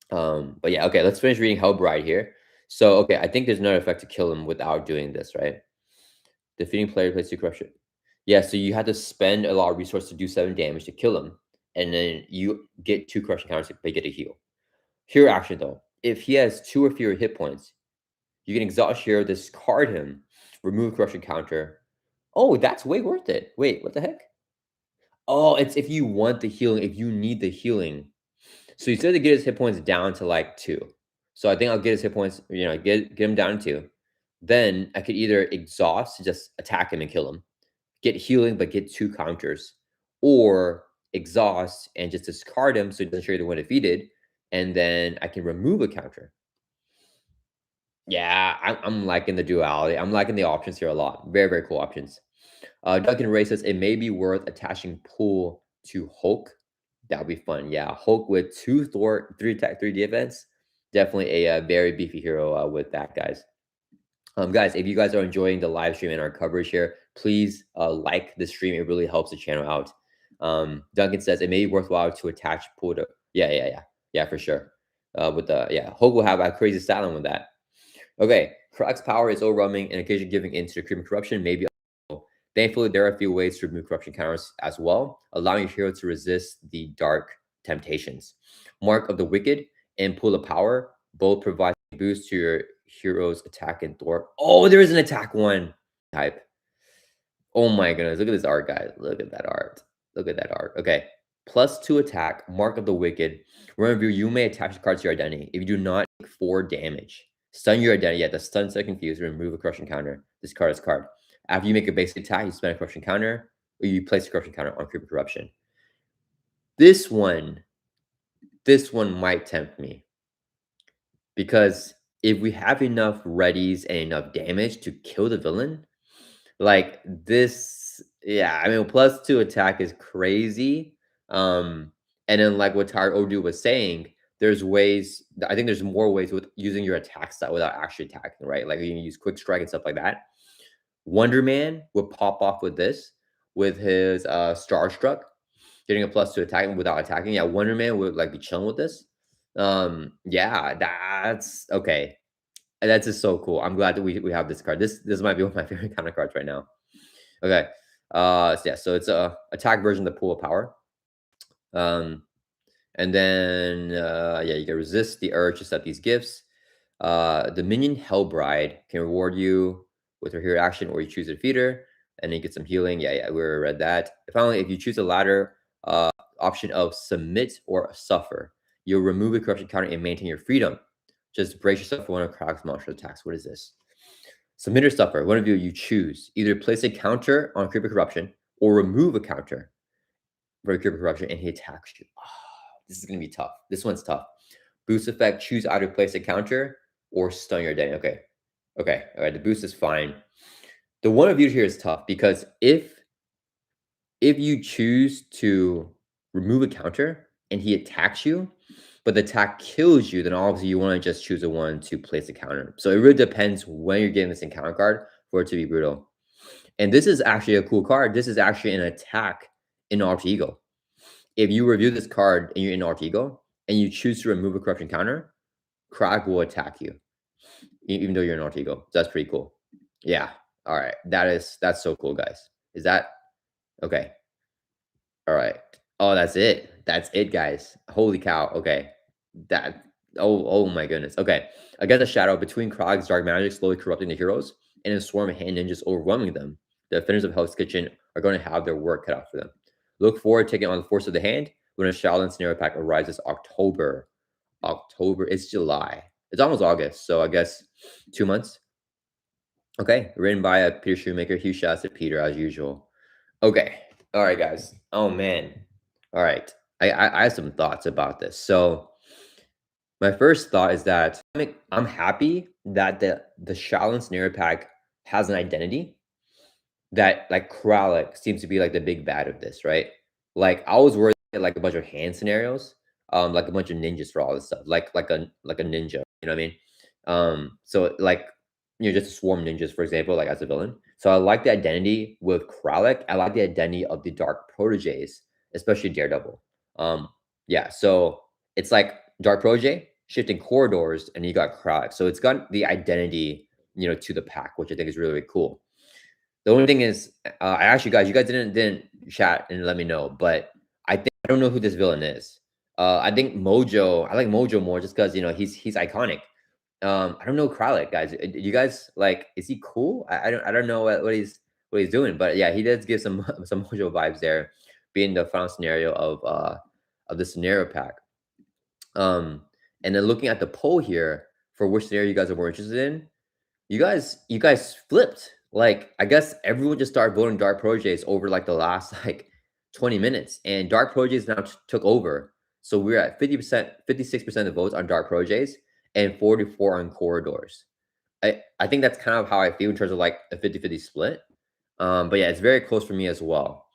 but yeah, okay, let's finish reading Hellbride here. So okay, I think there's another effect to kill him without doing this, right? Defeating player plays 2 corruption. Yeah, so you had to spend a lot of resources to do 7 damage to kill him, and then you get 2 corruption counters to get a heal. Hero action though. If he has 2 or fewer hit points, you can exhaust hero, discard him, remove corruption counter. Oh, that's way worth it. Wait, what the heck? Oh, it's if you want the healing, if you need the healing. So he said to get his hit points down to like 2. So I think I'll get his hit points, get him down to 2. Then I could either exhaust to just attack him and kill him, get healing but get 2 counters, or exhaust and just discard him so he doesn't trigger when defeated, and then I can remove a counter. Yeah, I'm liking the duality. I'm liking the options here a lot. Very, very cool options. Duncan Ray says it may be worth attaching Pool to Hulk. That would be fun. Yeah, Hulk with 2 thwart, 3 attack, 3 defense. Definitely a very beefy hero with that, guys. Guys, if you guys are enjoying the live stream and our coverage here, please like the stream. It really helps the channel out. Duncan says it may be worthwhile to attach Pool to. Yeah, yeah, yeah, yeah, for sure. Hulk will have a crazy styling with that. Okay, Croc's power is overwhelming and occasionally giving in to the creeping corruption. Maybe. Thankfully, there are a few ways to remove corruption counters as well, allowing your hero to resist the dark temptations. Mark of the Wicked and Pool of Power both provide a boost to your hero's attack and thwart. Oh, there is an attack one type. Oh my goodness, look at this art, guys. Look at that art. Look at that art. Okay, +2 attack, Mark of the Wicked. Remember, you may attach the card to your identity. If you do not take 4 damage, stun your identity. Yeah, the stun set confused. Remove a corruption counter. Discard this card. After you make a basic attack, you spend a corruption counter, or you place a corruption counter on creeping corruption. This one might tempt me because if we have enough readies and enough damage to kill the villain, like this, yeah, I mean, +2 attack is crazy. And then like what Tired Odu was saying, there's ways. I think there's more ways with using your attack style without actually attacking, right? Like you can use quick strike and stuff like that. Wonder Man would pop off with this, with his Starstruck, getting a +2 attacking without attacking. Yeah, Wonder Man would like be chilling with this. Yeah, that's okay. And that's just so cool. I'm glad that we have this card. This might be one of my favorite kind of cards right now. Okay. So it's a attack version of the Pool of Power. And then yeah, you can resist the urge to set these gifts. The minion Hellbride can reward you with her hero action, or you choose a defeater, and then you get some healing. Yeah, we already read that. Finally, if you choose the latter option of submit or suffer, you'll remove a corruption counter and maintain your freedom. Just brace yourself for one of Croc's monster attacks. What is this? Submit or suffer. One of you choose. Either place a counter on creeping corruption or remove a counter for creeping corruption, and he attacks you. This is gonna be tough. This one's tough. Boost effect, choose either place a counter or stun your day. Okay. Okay. All right. The boost is fine. The one of you here is tough because if you choose to remove a counter and he attacks you, but the attack kills you, then obviously you want to just choose a one to place a counter. So it really depends when you're getting this encounter card for it to be brutal. And this is actually a cool card. This is actually an attack in Alter Ego. If you review this card and you're in Alter Ego and you choose to remove a corruption counter, Krag will attack you, even though you're in Alter Ego. So that's pretty cool. Yeah. All right. That's so cool, guys. Is that okay? All right. Oh, that's it. That's it, guys. Holy cow. Okay. That oh my goodness. Okay. Against a shadow between Krog's dark magic slowly corrupting the heroes and a swarm of hand ninjas overwhelming them. The defenders of Hell's Kitchen are going to have their work cut out for them. Look forward to taking on the force of the hand when a Shadowland scenario pack arises October. October. It's July. It's almost August. So I guess 2 months. Okay. Written by Peter Shoemaker. Huge shouts to Peter as usual. Okay. All right, guys. Oh man. All right. I have some thoughts about this. So my first thought is that I'm happy that the Shaolin scenario pack has an identity that like Kralik seems to be like the big bad of this, right? Like I was worried like a bunch of hand scenarios, like a bunch of ninjas for all this stuff, like a ninja, you know what I mean? So like just a swarm ninjas, for example, like as a villain. So I like the identity with Kralik. I like the identity of the dark proteges, especially Daredevil. Yeah, so it's like dark protege shifting corridors, and you got Kralik. So it's got the identity, to the pack, which I think is really, really cool. The only thing is, I asked you guys. You guys didn't chat and let me know, but I don't know who this villain is. I think Mojo. I like Mojo more just because he's iconic. I don't know Kralik, guys. You guys like? Is he cool? I don't know what he's doing, but yeah, he does give some some Mojo vibes there, being the final scenario of the scenario pack. And then looking at the poll here for which scenario you guys are more interested in, you guys flipped. Like, I guess everyone just started voting Dark Proteges over like the last like 20 minutes, and Dark Proteges now took over. So we're at 50%, 56% of votes on Dark Proteges and 44 on corridors. I think that's kind of how I feel in terms of like a 50-50 split. But yeah, it's very close for me as well.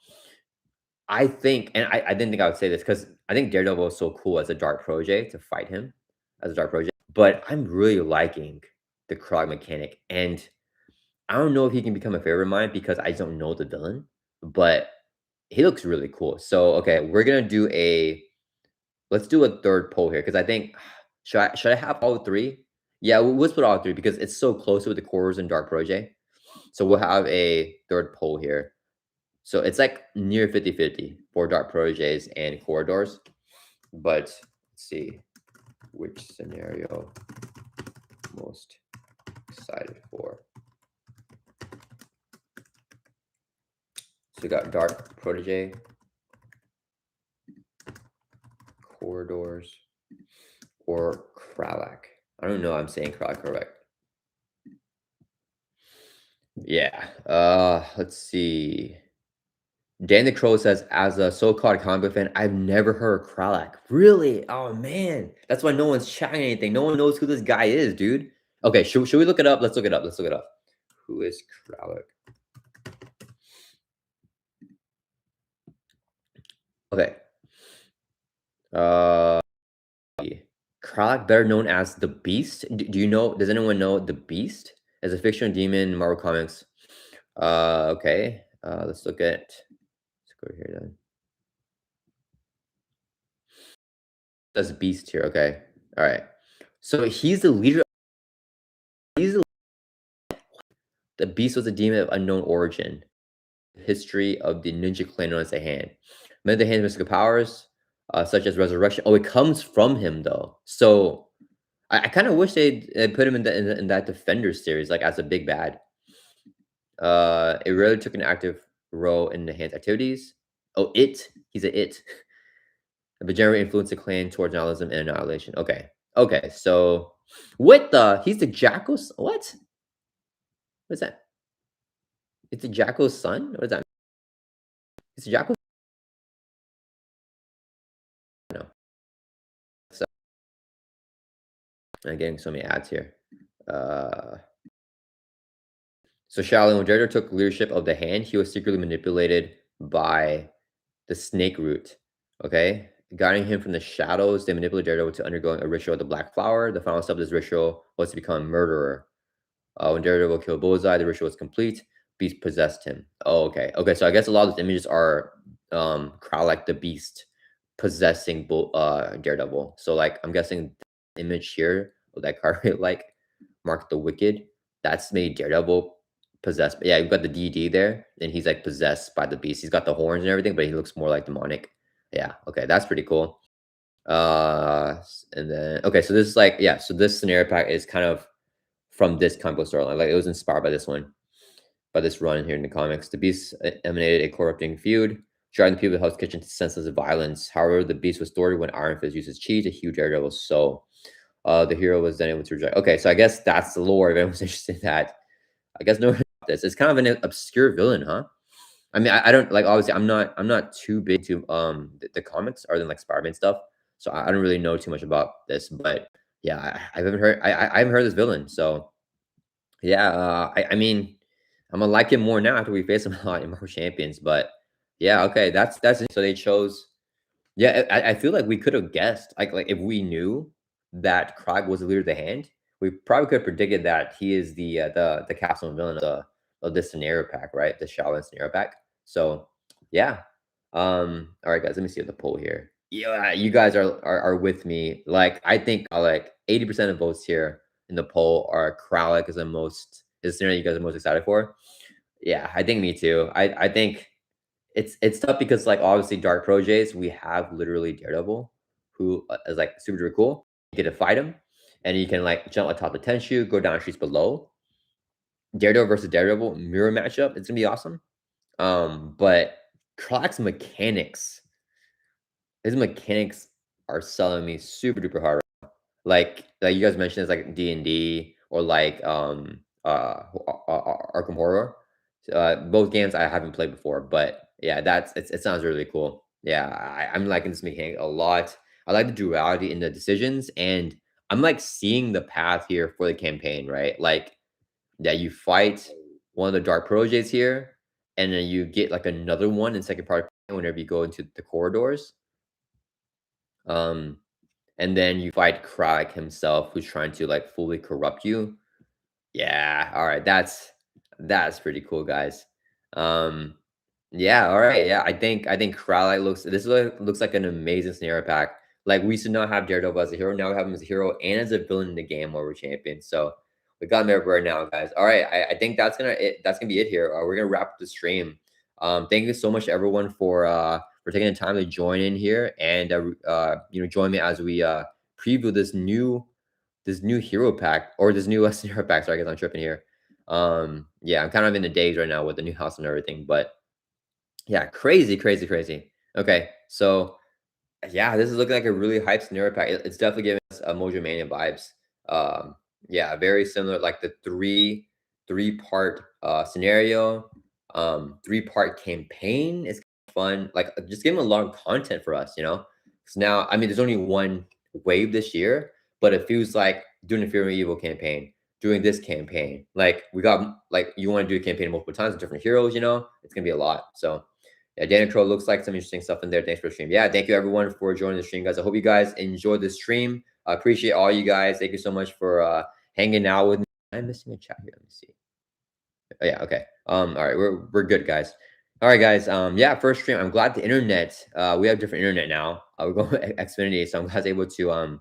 I think, and I didn't think I would say this because I think Daredevil is so cool as a Dark Protege to fight him as a Dark Protege. But I'm really liking the Krog mechanic, and I don't know if he can become a favorite of mine because I don't know the villain, but he looks really cool. So okay, let's do a third poll here because I think should I have all three? Yeah, let's put all three because it's so close with the Corridors and Dark Protege. So we'll have a third poll here. So it's like near 50-50 for Dark Proteges and Corridors. But let's see which scenario most excited for. So we got Dark Protege, Corridors, or Kralak. I don't know. I'm saying Kralak correct. Yeah. Let's see. Dan the Crow says, as a so-called comic book fan, I've never heard of Kralak. Really? Oh man. That's why no one's chatting anything. No one knows who this guy is, dude. Okay, should we look it up? Let's look it up. Let's look it up. Who is Kralak? Okay. Kralak, better known as the Beast. Do you know? Does anyone know the Beast? As a fictional demon in Marvel Comics. Okay. Let's look at. Let's go here then. That's Beast here. Okay. All right. So he's the leader. He's the Beast was a demon of unknown origin. History of the ninja clan known as the Hand. Many of the Hand's mystical powers, such as resurrection. Oh, it comes from him though. So I kind of wish they put him in that Defender series, like as a big bad. It really took an active role in the Hand's activities. Oh, he's a it. The generally influenced the clan towards nihilism and annihilation. Okay. Okay. So he's the Jackal's what? What's that? It's the Jackal's son? What is that? It's the Jackal? No. I'm getting so many ads here. Uh, so Shadowland, when Daredevil took leadership of the hand, he was secretly manipulated by the snake root. Okay, guiding him from the shadows, they manipulated Daredevil to undergoing a ritual of the Black Flower. The final step of this ritual was to become a murderer. When Daredevil killed Bullseye, the ritual was complete. Beast possessed him. Oh, okay. Okay, so I guess a lot of these images are Kralek the Beast possessing Daredevil. So like I'm guessing the image here of that card like Mark the Wicked, that's made Daredevil possessed. Yeah, you've got the DD there, and he's like possessed by the beast. He's got the horns and everything, but he looks more like demonic. Yeah, okay, that's pretty cool. And then okay, so this is like yeah, so this scenario pack is kind of from this comic book storyline. Like it was inspired by this one, by this run here in the comics. The Beast emanated a corrupting feud, driving the people of Hell's Kitchen to senseless violence. However, the Beast was thwarted when Iron Fist used his chi to heal Daredevil's soul. The hero was then able to reject. Okay, so I guess that's the lore. If anyone's interested in that, I guess no one knows this. It's kind of an obscure villain, huh? I mean, I don't like obviously I'm not too big to the comics other than like Spider-Man stuff. So I don't really know too much about this, but yeah, I haven't heard I haven't heard this villain. So yeah, I mean, I'm gonna like him more now after we face him a lot in Marvel Champions. But yeah, okay, that's it. So they chose. Yeah, I feel like we could have guessed, like if we knew that Krog was the leader of the hand, we probably could have predicted that he is the capsule villain of this scenario pack, right? The Shaolin scenario pack. So yeah. All right, guys, let me see the poll here. Yeah, you guys are with me. Like, I think like 80% of votes here in the poll are Kralik is the scenario you guys are most excited for. Yeah, I think me too. I think it's tough because like obviously Dark Projects, we have literally Daredevil, who is like super duper cool. You get to fight him, and you can like jump atop the Tenshu, go down streets below. Daredevil versus Daredevil mirror matchup. It's gonna be awesome. But Clark's mechanics, his mechanics are selling me super duper hard. Like you guys mentioned, it's like D&D or like Arkham Horror. Both games I haven't played before, but yeah, it sounds really cool. Yeah, I'm liking this mechanic a lot. I like the duality in the decisions, and I'm like seeing the path here for the campaign, right? Like that you fight one of the dark projects here, and then you get like another one in second part whenever you go into the corridors. Um, and then you fight Krag himself, who's trying to like fully corrupt you. Yeah, all right, that's pretty cool, guys. Um, yeah, all right, yeah, I think Krag looks like an amazing scenario pack. Like we should not have Daredevil as a hero. Now we have him as a hero and as a villain in the game while we're champions. So we got him everywhere now, guys. All right, I think that's gonna be it here. We're gonna wrap up the stream. Thank you so much everyone for taking the time to join in here and join me as we preview this new hero pack or this new hero pack. Sorry, I guess I'm tripping here. Yeah, I'm kind of in the days right now with the new house and everything, but yeah, crazy, crazy, crazy. Okay, so yeah, this is looking like a really hype scenario pack. It's definitely giving us Mojo Mania vibes. Yeah, very similar, like the three part scenario, 3-part campaign is fun. Like just giving a lot of content for us, you know. Because now, I mean, there's only one wave this year, but it feels like doing the Fear No Evil campaign, doing this campaign. Like we got like you want to do a campaign multiple times with different heroes, you know, it's gonna be a lot. So yeah, Danny Crow looks like some interesting stuff in there. Thanks for the stream. Yeah, thank you everyone for joining the stream, guys. I hope you guys enjoyed the stream. I appreciate all you guys. Thank you so much for hanging out with me. I'm missing a chat here. Let me see. Oh, yeah, okay. All right, we're good, guys. All right, guys. Yeah, first stream. I'm glad the internet. We have different internet now. We're going with Xfinity, so I'm glad I was able to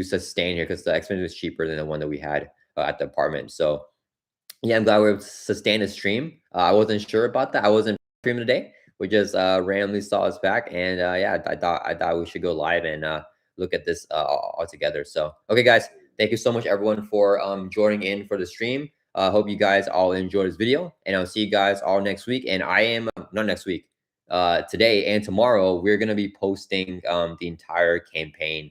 sustain here because the Xfinity was cheaper than the one that we had at the apartment. So yeah, I'm glad we are able to sustain the stream. I wasn't sure about that. I wasn't streaming today. We just randomly saw us back, and yeah, I thought we should go live and look at this all together. So okay, guys, thank you so much everyone for joining in for the stream. Hope you guys all enjoyed this video, and I'll see you guys all next week. And I am not next week, today and tomorrow we're gonna be posting the entire campaign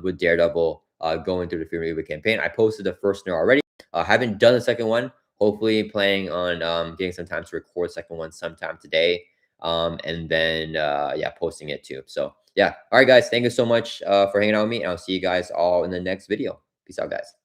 with Daredevil going through the Fear No Evil campaign. I posted the first scenario already. Haven't done the second one. Hopefully, planning on getting some time to record second one sometime today. And then yeah, posting it too. So yeah, all right, guys. Thank you so much for hanging out with me, and I'll see you guys all in the next video. Peace out, guys.